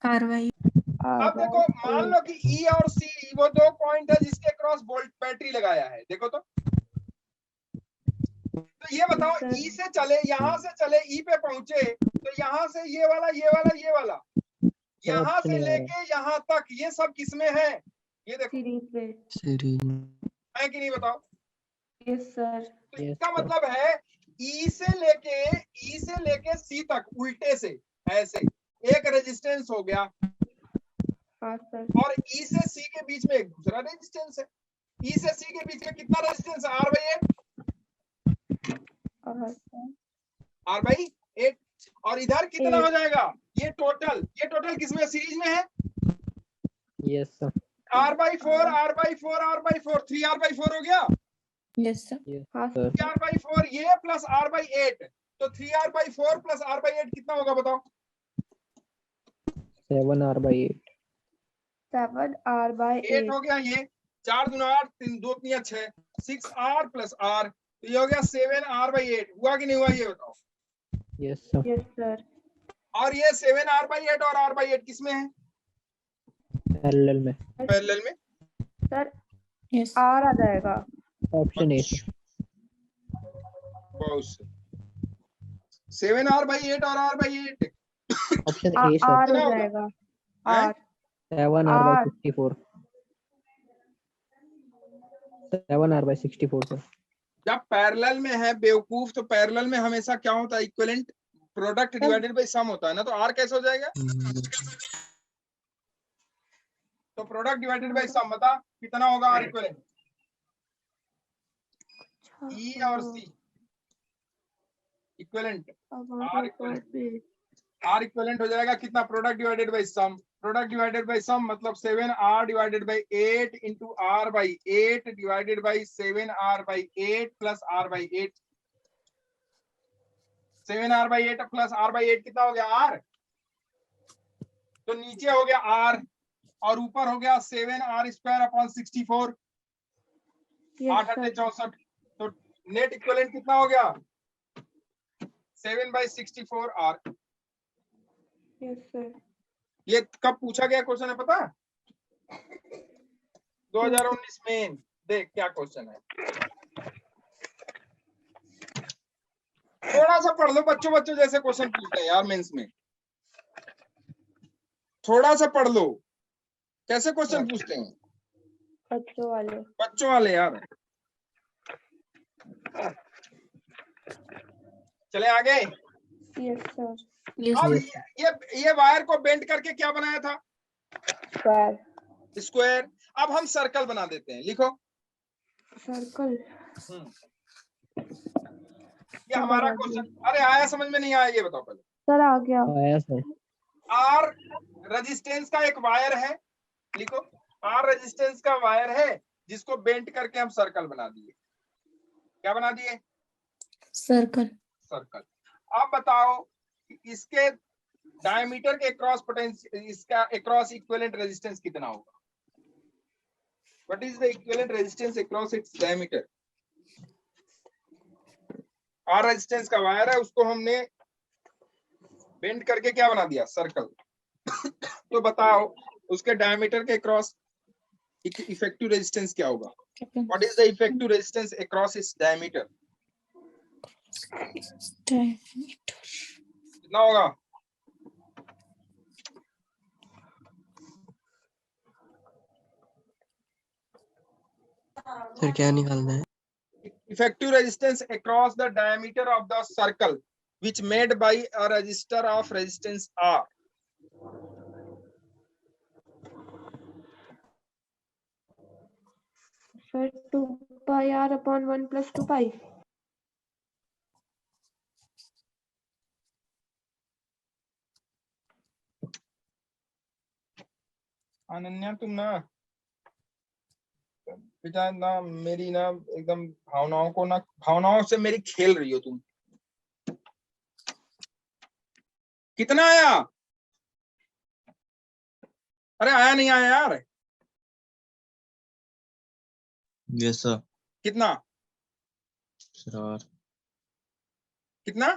अब देखो मान लो कि E और C वो दो पॉइंट है जिसके क्रॉस वोल्ट बैटरी लगाया है, देखो तो ये बताओ E से चले, यहाँ से चले E पे पहुंचे तो यहाँ से ये वाला यहाँ से लेके यहाँ तक ये सब किसमें है? ये देखो सीरीज में। सीरीज में। है कि नहीं, बताओ। Yes sir. तो इसका मतलब है E से लेके C तक उल्टे से ऐसे एक रेजिस्टेंस हो गया, हाँ सर। और E से C के बीच में एक दूसरा रेजिस्टेंस है। E से C के बीच में कितना रेजिस्टेंस है? R/8 और इधर कितना हो जाएगा? ये टोटल किसमें? सीरीज में है। yes sir R/4 3R/4 हो गया। Yes sir. हाँ sir 3R/4 ये प्लस R/8, तो 3R/4 प्लस R/8 कितना होगा बताओ? 7R/8 7R/8 हो गया। ये 4 दूना 8 3 2 3 6 6R प्लस R, तो ये हो गया 7R/8। हुआ कि नहीं हुआ ये बताओ? yes sir yes sir. और ये 7R/8 और R/8 किसमें है? पैरेलल में पैरेलल में। सर यस R आ जाएगा। ऑप्शन ए 7R/8 और R/8 option A sir R कितना हो होगा? जाएगा। हैं? R 7R/64 7R/64 सर जब पैरेलल में है बेवकूफ, तो पैरेलल में हमेशा क्या होता है? इक्विवेलेंट प्रोडक्ट डिवाइडेड बाय सम होता है ना, तो R कैसे हो जाएगा? तो प्रोडक्ट डिवाइडेड बाय सम बता कितना होगा R इक्विवेलेंट? E और C इक्विवेलेंट, R इक्विवेलेंट हो जाएगा कितना? Product divided by sum. Product divided by sum मतलब 7R divided by 8 into R/8 divided by 7R/8 plus R/8। 7R/8 plus R/8 कितना हो गया? R। तो नीचे हो गया R और ऊपर हो गया 7R² 64 8 8 64। तो नेट इक्विवेलेंट कितना हो गया? 7/64R। Yes sir. ये कब पूछा गया क्वेश्चन है पता? 2019 में। देख क्या क्वेश्चन है, थोड़ा सा पढ़ लो। बच्चों जैसे क्वेश्चन पूछते हैं यार मेंस में, थोड़ा सा पढ़ लो कैसे क्वेश्चन पूछते हैं बच्चों वाले यार। चले आगे। Yes sir. अब ये वायर को बेंड करके क्या बनाया था? स्क्वायर। अब हम सर्कल बना देते हैं, लिखो सर्कल। ये हमारा क्वेश्चन। अरे आया समझ में नहीं आया ये बताओ पहले। सर आ गया। आया सर R रेजिस्टेंस का एक वायर है, लिखो R रेजिस्टेंस का वायर है जिसको बेंड करके हम सर्कल बना दिए। क्या बना दिए? सर्कल। सर्कल। अब बताओ इसके डायमीटर के अक्रॉस पोटेंशियल, इसका अक्रॉस इक्विवेलेंट रेजिस्टेंस कितना होगा? What is the equivalent resistance across its diameter? R resistance का वायर है, उसको हमने बेंड करके क्या बना दिया? सर्कल। तो बताओ उसके डायमीटर के अक्रॉस इफेक्टिव रेजिस्टेंस क्या होगा? What is the effective resistance across its diameter? कितना होगा? सर क्या निकालना है? Effective resistance across the diameter of the circle which made by a resistor of resistance R. फिर 2 pi r upon 1 plus 2 pi। Ananya तुम ना बेटा ना मेरी ना एकदम भावनाओं से मेरी खेल रही हो तुम। कितना आया? अरे आया नहीं आया यार? Yes sir. कितना? सर कितना?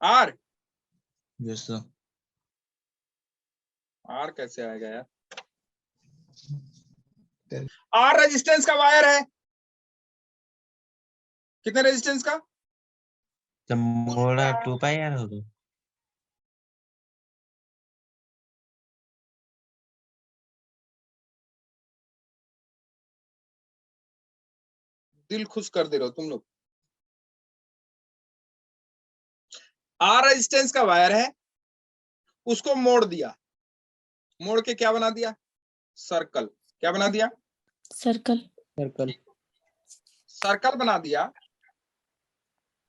आर? Yes sir. आर कैसे आएगा यार? आर रेजिस्टेंस का वायर है। कितने रेजिस्टेंस का? जब मोड़ा 2 पाई यार होगा। दिल खुश कर दे रहे हो तुम लोग। आर रेजिस्टेंस का वायर है, उसको मोड़ दिया, मोड़ के क्या बना दिया? सर्कल। क्या बना दिया? सर्कल। सर्कल। सर्कल बना दिया।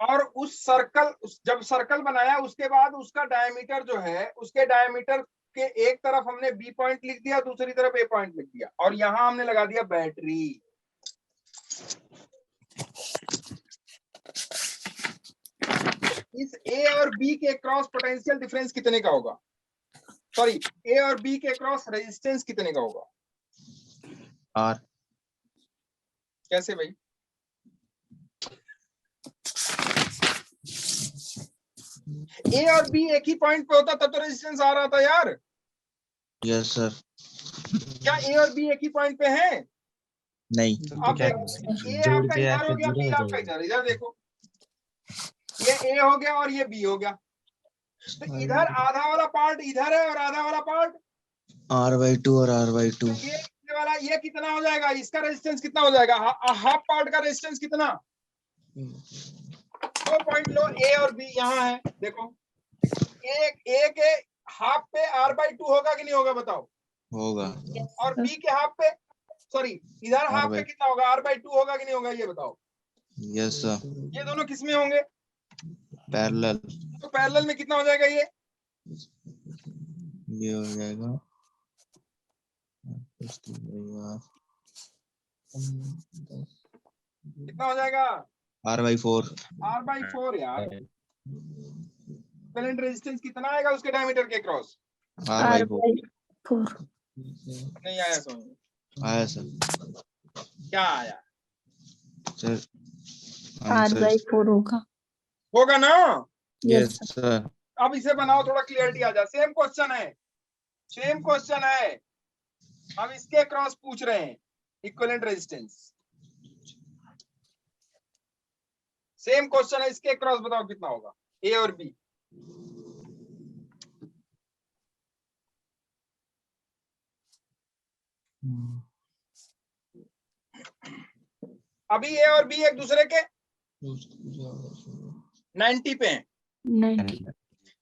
और उस सर्कल, जब सर्कल बनाया उसके बाद उसका डायमीटर जो है, उसके डायमीटर के एक तरफ हमने बी पॉइंट लिख दिया, दूसरी तरफ ए पॉइंट लिख दिया, और यहां हमने लगा दिया बैटरी। इस ए और बी के क्रॉस पोटेंशियल डिफरेंस कितने का होगा? सॉरी, ए और बी के क्रॉस रेजिस्टेंस कितने का होगा? आर। कैसे भाई? ए और बी एक ही पॉइंट पे होता तब तो रेजिस्टेंस आ रहा था यार। Yes sir. क्या ए और बी एक ही पॉइंट पे हैं? नहीं। अब देखो, ये आपका इधर हो गया, बी आपका इधर। इधर देखो, ये ए हो गया और ये बी हो गया। तो इधर आधा वाला पार्ट इधर है और आधा वाला पार्ट R/2 और R/2। ये वाला, ये कितना हो जाएगा? इसका रेजिस्टेंस कितना हो जाएगा? हाफ पार्ट का रेजिस्टेंस कितना? 2 पॉइंट लो, ए और बी यहाँ है। देखो, ए के हाफ पे R/2 होगा कि नहीं होगा? बताओ। होगा। और बी के हाफ पे, सॉरी इधर हाफ पे कितना होगा? R/2 होगा कि नहीं होगा? ये बताओ। Yes sir. ये दोनों किस में होंगे? पैरेलल। तो पैरेलल में कितना हो जाएगा? ये हो जाएगा कितना हो जाएगा? R/4। R/4 यार। इक्विवेलेंट रेजिस्टेंस कितना आएगा उसके डायमीटर के क्रॉस? R/4। नहीं आया समझ में? आया सर। क्या आया सर? R/4 होगा ना? Yes sir. अब इसे बनाओ, थोड़ा क्लियरिटी आ जाए। सेम क्वेश्चन है, सेम क्वेश्चन है। हम इसके क्रॉस पूछ रहे हैं इक्विवेलेंट रेजिस्टेंस। सेम क्वेश्चन है, इसके क्रॉस बताओ कितना होगा? ए और बी। अभी ए और बी एक दूसरे के 90 पे हैं। 90।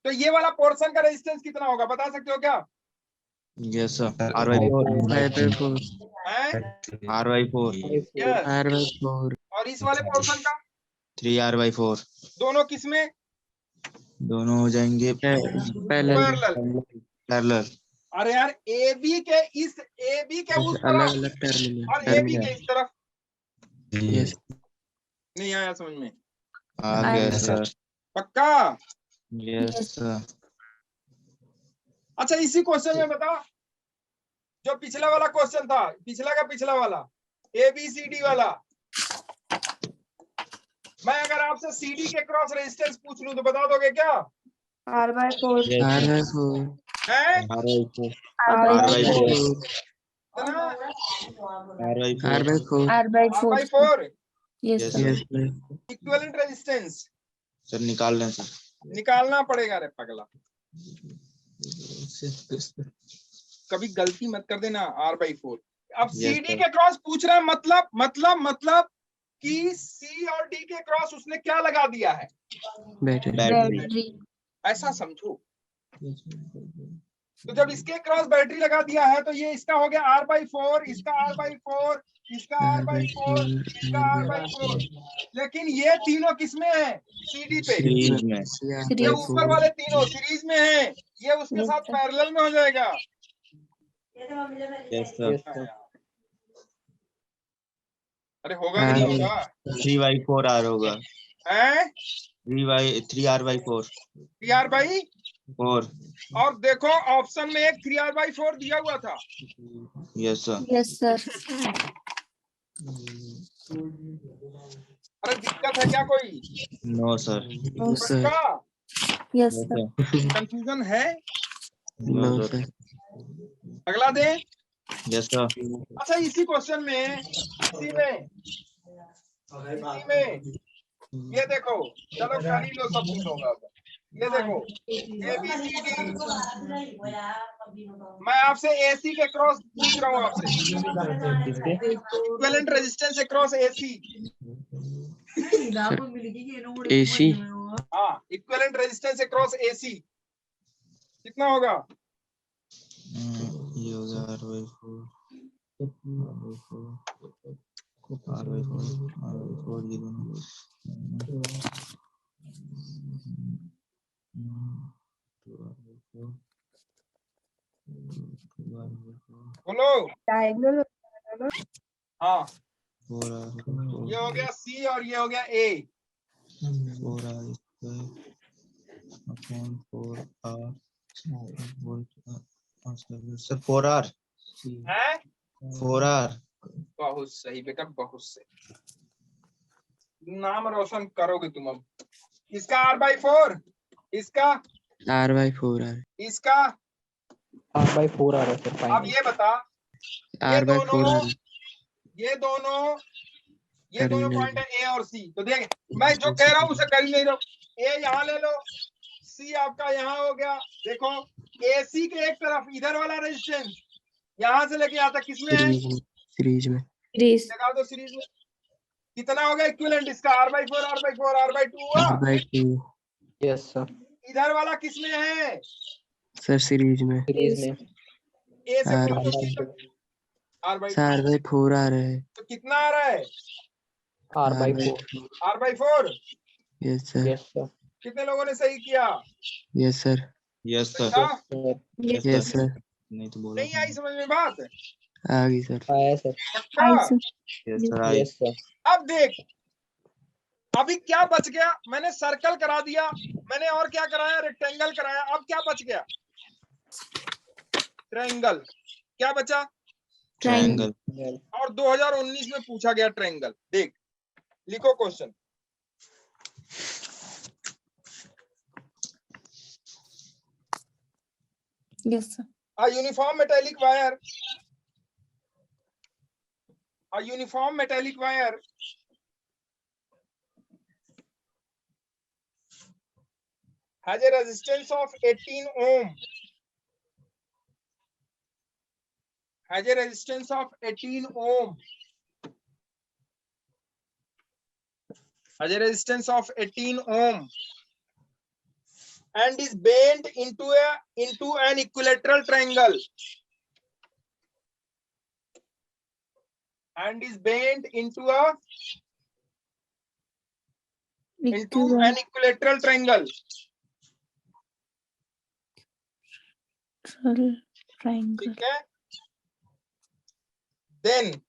तो ये वाला पोर्शन का रेजिस्टेंस कितना होगा? बता सकते हो क्या? Yes sir. R/4। R/4। R/4। Yes. R/4। और इस वाले पोर्शन का 3R/4। दोनों किसमें? दोनों हो जाएंगे पैरेलल। पैरेलल। अरे यार, ए बी के उस अलग तरफ अलग टर्मिनल। और ए बी के इस तरफ। यस। नहीं आया समझ में? आ गया सर। पक्का? Yes sir. अच्छा इसी क्वेश्चन में बता, जो पिछला वाला क्वेश्चन था, पिछला का पिछला वाला ABCD वाला, मैं अगर आपसे CD के क्रॉस रेजिस्टेंस पूछ लूं तो बता दोगे क्या? R/4 R/4 है R/4 कितना? R/4 R/4 yes Yes, sir. Yes sir. Equivalent resistance sir निकाल लें सर। निकालना पड़ेगा रे पगला, कभी गलती मत कर देना। R/4 अब Yes, CD sir. के क्रॉस पूछ रहा है, मतलब कि C और D के क्रॉस उसने क्या लगा दिया है? Battery battery. ऐसा समझो। तो जब इसके क्रॉस बैटरी लगा दिया है तो ये इसका हो गया R/4, इसका R/4, इसका R/4, इसका R/4। लेकिन ये तीनों किसमें है? CD पे। सीरीज में। ये ऊपर वाले तीनों सीरीज में है, ये उसके साथ पैरेलल में हो जाएगा। Yes sir. Yes, sir. अरे होगा कि नहीं होगा? 3/4 R होगा। है 3R/4 3R/4। और देखो ऑप्शन में एक 3R/4 दिया हुआ था। Yes sir. Yes sir. अरे दिक्कत है क्या कोई? No sir. No sir. पक्का? Yes yes sir. Sir. Confusion है? No no sir. सर। अगला दे। Yes sir. अच्छा इसी क्वेश्चन में, इसी में ये देखो, चलो कर ही लो, सब कुछ होगा। ये देखो ABCD, मैं आपसे AC के क्रॉस पूछ रहा हूँ आपसे, equivalent resistance across AC। AC हाँ इक्विवेलेंट रेजिस्टेंस अक्रॉस AC कितना होगा? ये हो गया R/4 ये दोनों। बोलो। डायगोनल। हाँ 4R/4 ये हो गया C और ये हो गया A। 4R² upon 4R sir 4R है 4R। बहुत सही बेटा, बहुत सही, नाम रोशन करोगे तुम अब। इसका R/4, इसका R/4 इसका। R/4 आ रहा है सर अब फाइनल। ये बता, ये R/4 दोनों ये दोनों टर्मिनल पॉइंट है A और C। तो देख मैं जो कह रहा हूँ उसे कर ही नहीं रहा हूँ। A यहाँ ले लो, C आपका यहाँ हो गया। देखो AC के एक तरफ इधर वाला रेजिस्टेंस यहाँ से लेके यहाँ तक किसमें है? सीरीज में लगा दो सीरीज में। कितना हो गया इक्विवेलेंट इसका? R/4 R/4 R/2 हुआ। R/2 yes sir. इधर वाला किसमें है? सर सीरीज में सीरीज में A से पूछ लो C R/2 तक। R/2 R/4 आ रहा है। तो कितना आ रहा है? R/4 R/4। Yes sir. Yes sir. कितने लोगों ने सही किया? Yes sir. Yes sir. अच्छा, सर यस सर। नहीं तो बोलो। नहीं आई समझ में बात? आ गई सर। आया सर। पक्का? यस सर आई। Yes sir. अब देख, अभी क्या बच गया? मैंने सर्कल करा दिया, मैंने और क्या कराया? रेक्टेंगल कराया। अब क्या बच गया? ट्रायंगल। क्या बचा? ट्रायंगल। और 2019 में पूछा गया ट्रायंगल। देख लिखो question. Yes sir. A uniform metallic wire, a uniform metallic wire has a resistance of 18 ohm, has a resistance of 18 ohm, has a resistance of 18 ohm and is bent into an equilateral triangle, and is bent into an equilateral triangle. triangle. ठीक है? Then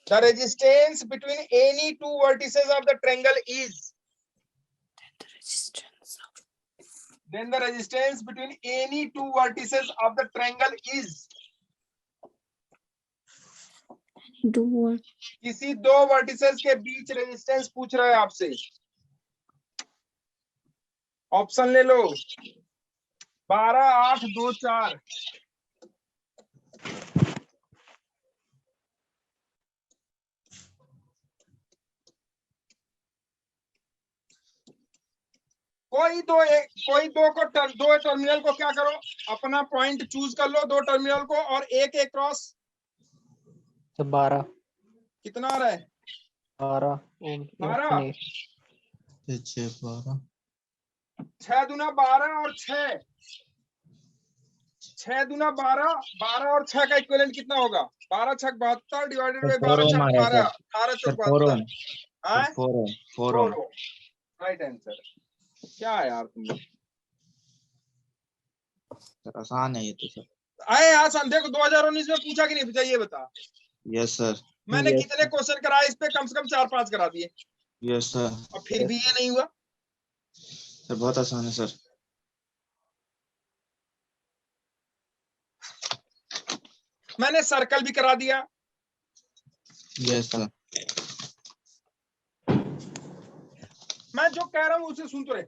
the resistance between any two vertices of the triangle is, then the resistance between any two vertices of the triangle is, Do what? किसी दो vertices के बीच resistance पूछ रहा है आपसे। Option ले लो, 12, 8, 2, 4। कोई दो टर्मिनल को क्या करो, अपना पॉइंट चूज कर लो, दो टर्मिनल को, और एक क्रॉस। तो 12 कितना आ रहा है? 12 12 12 6 दूना 12 और 6 दूना 12, 12 और 6 का इक्विवेलेंट कितना होगा? 12 छक 72 डिवाइडेड बाय 12 छक 12, 18 चौक 72। 4 ओम। Right answer. क्या है यार तुम लोग, आसान है ये तो सर। आए आसान। देखो 2019 में पूछा कि नहीं पूछा ये बता। Yes sir. मैंने Yes. कितने क्वेश्चन कराए इस पे? कम से कम 4-5 करा दिए, यस सर। और फिर भी ये नहीं हुआ। सर बहुत आसान है सर। मैंने सर्कल भी करा दिया। Yes sir. मैं जो कह रहा हूँ उसे सुन तो रहे।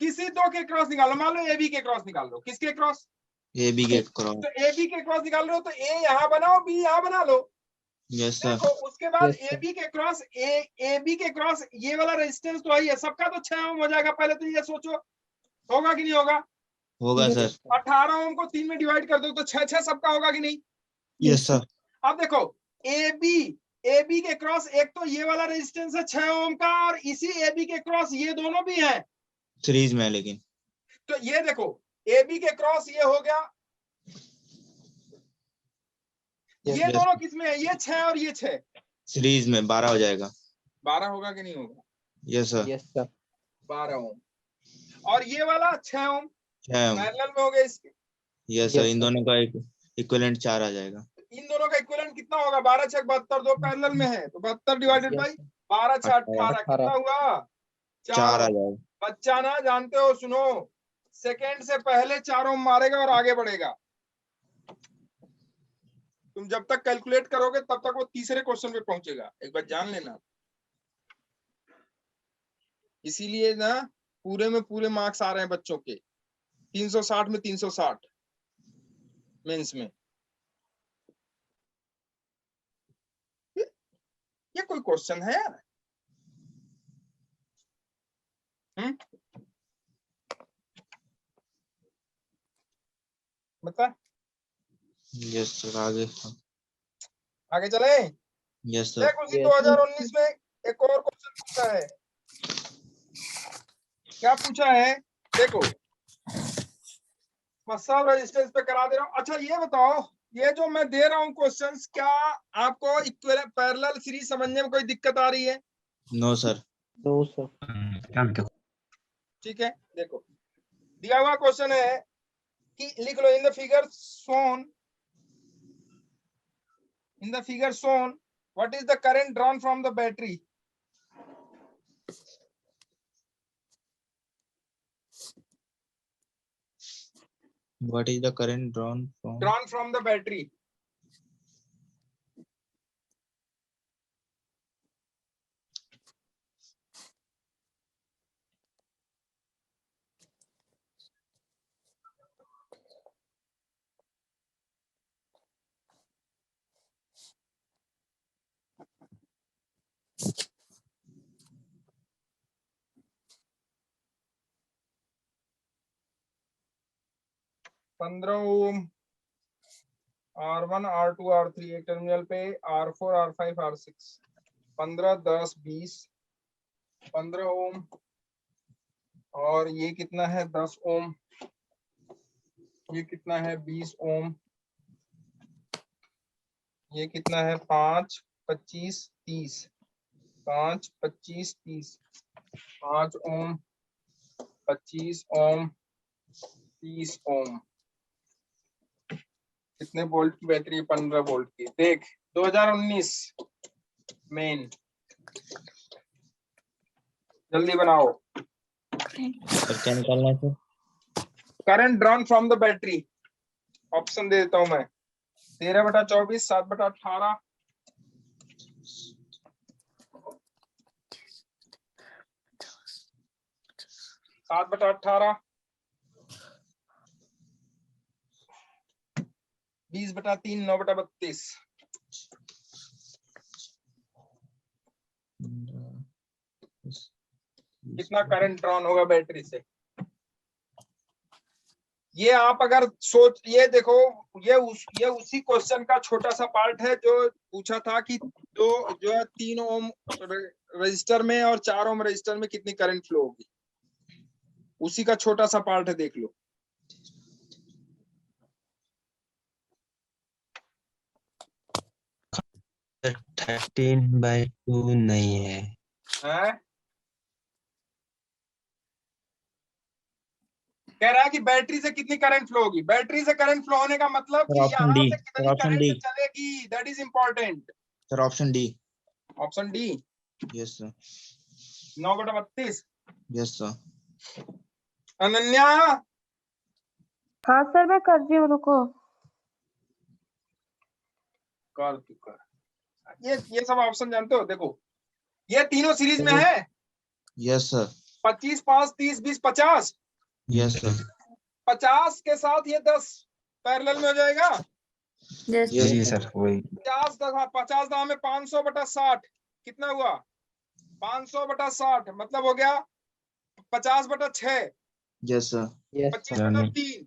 किसी दो के क्रॉस निकालो, मान लो AB के क्रॉस निकाल लो। किसके क्रॉस? AB get cross. तो AB के क्रॉस निकाल रहे हो तो A यहाँ बनाओ, B यहाँ बना लो। Yes sir. देखो उसके बाद Yes, sir. AB के क्रॉस ये वाला रेजिस्टेंस तो है, सबका तो 6 ओम हो जाएगा। पहले तो ये सोचो होगा कि नहीं होगा? होगा सर। 18 ओम को 3 में डिवाइड कर दो तो 6 सबका होगा कि नहीं? Yes sir. अब देखो AB के क्रॉस एक तो ये वाला रेजिस्टेंस है 6 ओम का, और इसी AB के क्रॉस ये दोनों भी हैं सीरीज में। लेकिन तो ये देखो AB के क्रॉस ये हो गया, ये दोनों किसमें है? ये 6 और ये 6 सीरीज में 12 हो जाएगा। 12 होगा कि नहीं होगा? Yes sir. Yes, sir. 12 ओम। और ये वाला 6 ओम 6 ओम। पैरेलल में हो गए इसके। Yes sir. Yes, इन sir. दोनों का इक्विवेलेंट 4 आ जाएगा। इन दोनों का इक्विवेलेंट कितना होगा? 12 छक 72, दो पैरेलल में है तो 72 डिवाइडेड Yes, बाई sir. 12 छक 18 कितना हुआ? 4 आ जाएगा। बच्चा ना जानते हो, सुनो, सेकंड से पहले 4 ओम मारेगा और आगे बढ़ेगा। तुम जब तक कैलकुलेट करोगे तब तक वो तीसरे क्वेश्चन पे पहुंचेगा, एक बार जान लेना। इसीलिए ना पूरे में पूरे मार्क्स आ रहे हैं बच्चों के, 360 में 360 मेंस में। ये कोई क्वेश्चन है यार? बता। Yes sir. आगे चले। Yes sir. देख उसी Yes. 2019 में एक और क्वेश्चन पूछा है। क्या पूछा है? देखो मसल रेजिस्टेंस पे करा दे रहा हूँ। अच्छा ये बताओ, ये जो मैं दे रहा हूँ क्वेश्चंस, क्या आपको इक्विवेलेंट पैरेलल सीरीज समझने में कोई दिक्कत आ रही है? No sir. No, sir. ठीक है। देखो दिया हुआ क्वेश्चन है कि लिख लो, in the figure shown what is the current drawn from the battery? What is the current drawn from the battery? Ohm R1 R2 R3 एक टर्मिनल पे, R4 R5 R6 15 10 20 15 ओम, और ये कितना है 10 ओम, ये कितना है 20 ओम, ये कितना है 5 25 30 5 25 30 5 ओम 25 ओम 30 ओम। कितने वोल्ट की बैटरी? 15 वोल्ट की। देख 2019 मेन, जल्दी बनाओ। सर क्या निकालना है sir? Current drawn from the battery, option दे देता हूं मैं, 13/24, 7/18, 7/18, 20/3, 9/32। कितना करंट ड्रॉन होगा बैटरी से? ये आप अगर सोच, ये देखो, ये उसी क्वेश्चन का छोटा सा पार्ट है जो पूछा था कि जो है 3 ओम रजिस्टर में और 4 ओम रजिस्टर में कितनी करंट फ्लो होगी, उसी का छोटा सा पार्ट है, देख लो। सर 13/2 नहीं है। हैं? कह रहा है कि बैटरी से कितनी करंट फ्लो होगी। बैटरी से करंट फ्लो होने का मतलब कि ऑप्शन यहाँ डी, से कितनी ऑप्शन डी, करंट चलेगी, that is important. Sir option D. Option D, yes sir, 9/32। Yes sir. Ananya, हाँ सर मैं कर रही हूँ, रुको। कर तू कर। ये सब ऑप्शन जानते हो, देखो ये तीनों सीरीज में है। Yes sir, 25, 5, 30, 20, 50। यस सर, 50 के साथ ये 10 पैरेलल में हो जाएगा। यस जी सर वही। 50 दाम में 500/60 कितना हुआ? 500/60 मतलब हो गया 50/6, yes sir, Yes. 25/3।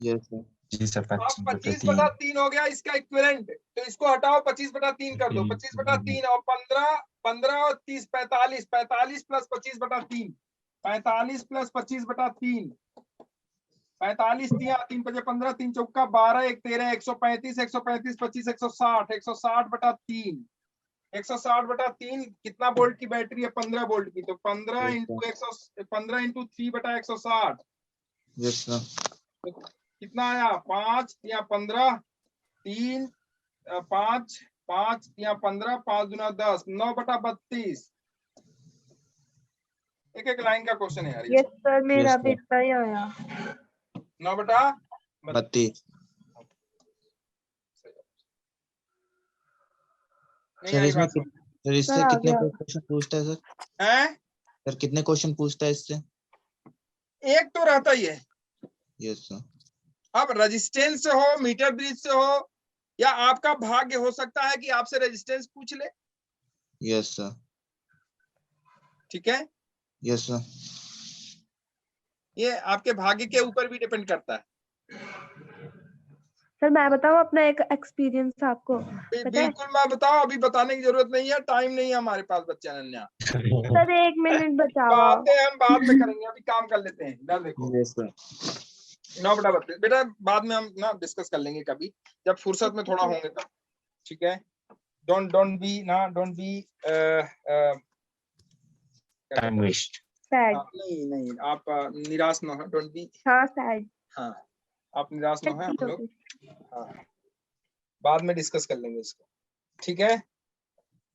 Yes sir, जी सर अब 25/3। 25/3 हो गया इसका इक्विवेलेंट, तो इसको हटाओ, 25/3 कर दो। 25/3 और 15 और 30, 45, 45 प्लस 25/3, 45 प्लस 25/3, 45, 3 5 15, 3 चौका 12, 1 13, 135, 135, 25, 160, 160/3, 160/3 कितना वोल्ट की बैटरी है? 15 वोल्ट की, तो 15 × 3/160 यस सर। कितना आया? 5 या 15, 3, 5, 5 या 15, 5 दूना 10, 9/32। एक लाइन का क्वेश्चन है यार ये। यस सर मेरा Yes, भी sir. इतना ही आया। 9/32। 32 नहीं सर। आई इसमें बात समझ? सर इससे सर, आ कितने गया। क्वेश्चन पूछता है सर? हैं? सर कितने क्वेश्चन पूछता है इससे? एक तो रहता ही है। Yes sir. अब रेजिस्टेंस से हो, मीटर ब्रिज से हो, या आपका भाग्य हो सकता है कि आपसे रेजिस्टेंस पूछ ले। यस सर, ठीक है, यस सर। ये आपके भाग्य के ऊपर भी डिपेंड करता है। सर मैं बताऊँ अपना एक एक्सपीरियंस आपको पता है? बिल्कुल, मैं बताओ, अभी बताने की जरूरत नहीं है, टाइम नहीं है हमारे पास बच्चे। अनन्या, सर 1 मिनट बचावा। बातें हम बाद में करेंगे, अभी काम कर लेते हैं। इधर देखो, यस सर। 9/32 बेटा, बाद में हम ना डिस्कस कर लेंगे कभी, जब फुर्सत में थोड़ा होंगे तब। ठीक है, don't be time waste. Sad. नहीं, आप निराश ना हो, डोंट बी। हाँ सैड। हाँ, आप निराश ना हो, हम ठीक लोग है। हाँ बाद में डिस्कस कर लेंगे इसको। ठीक है,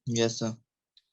यस सर।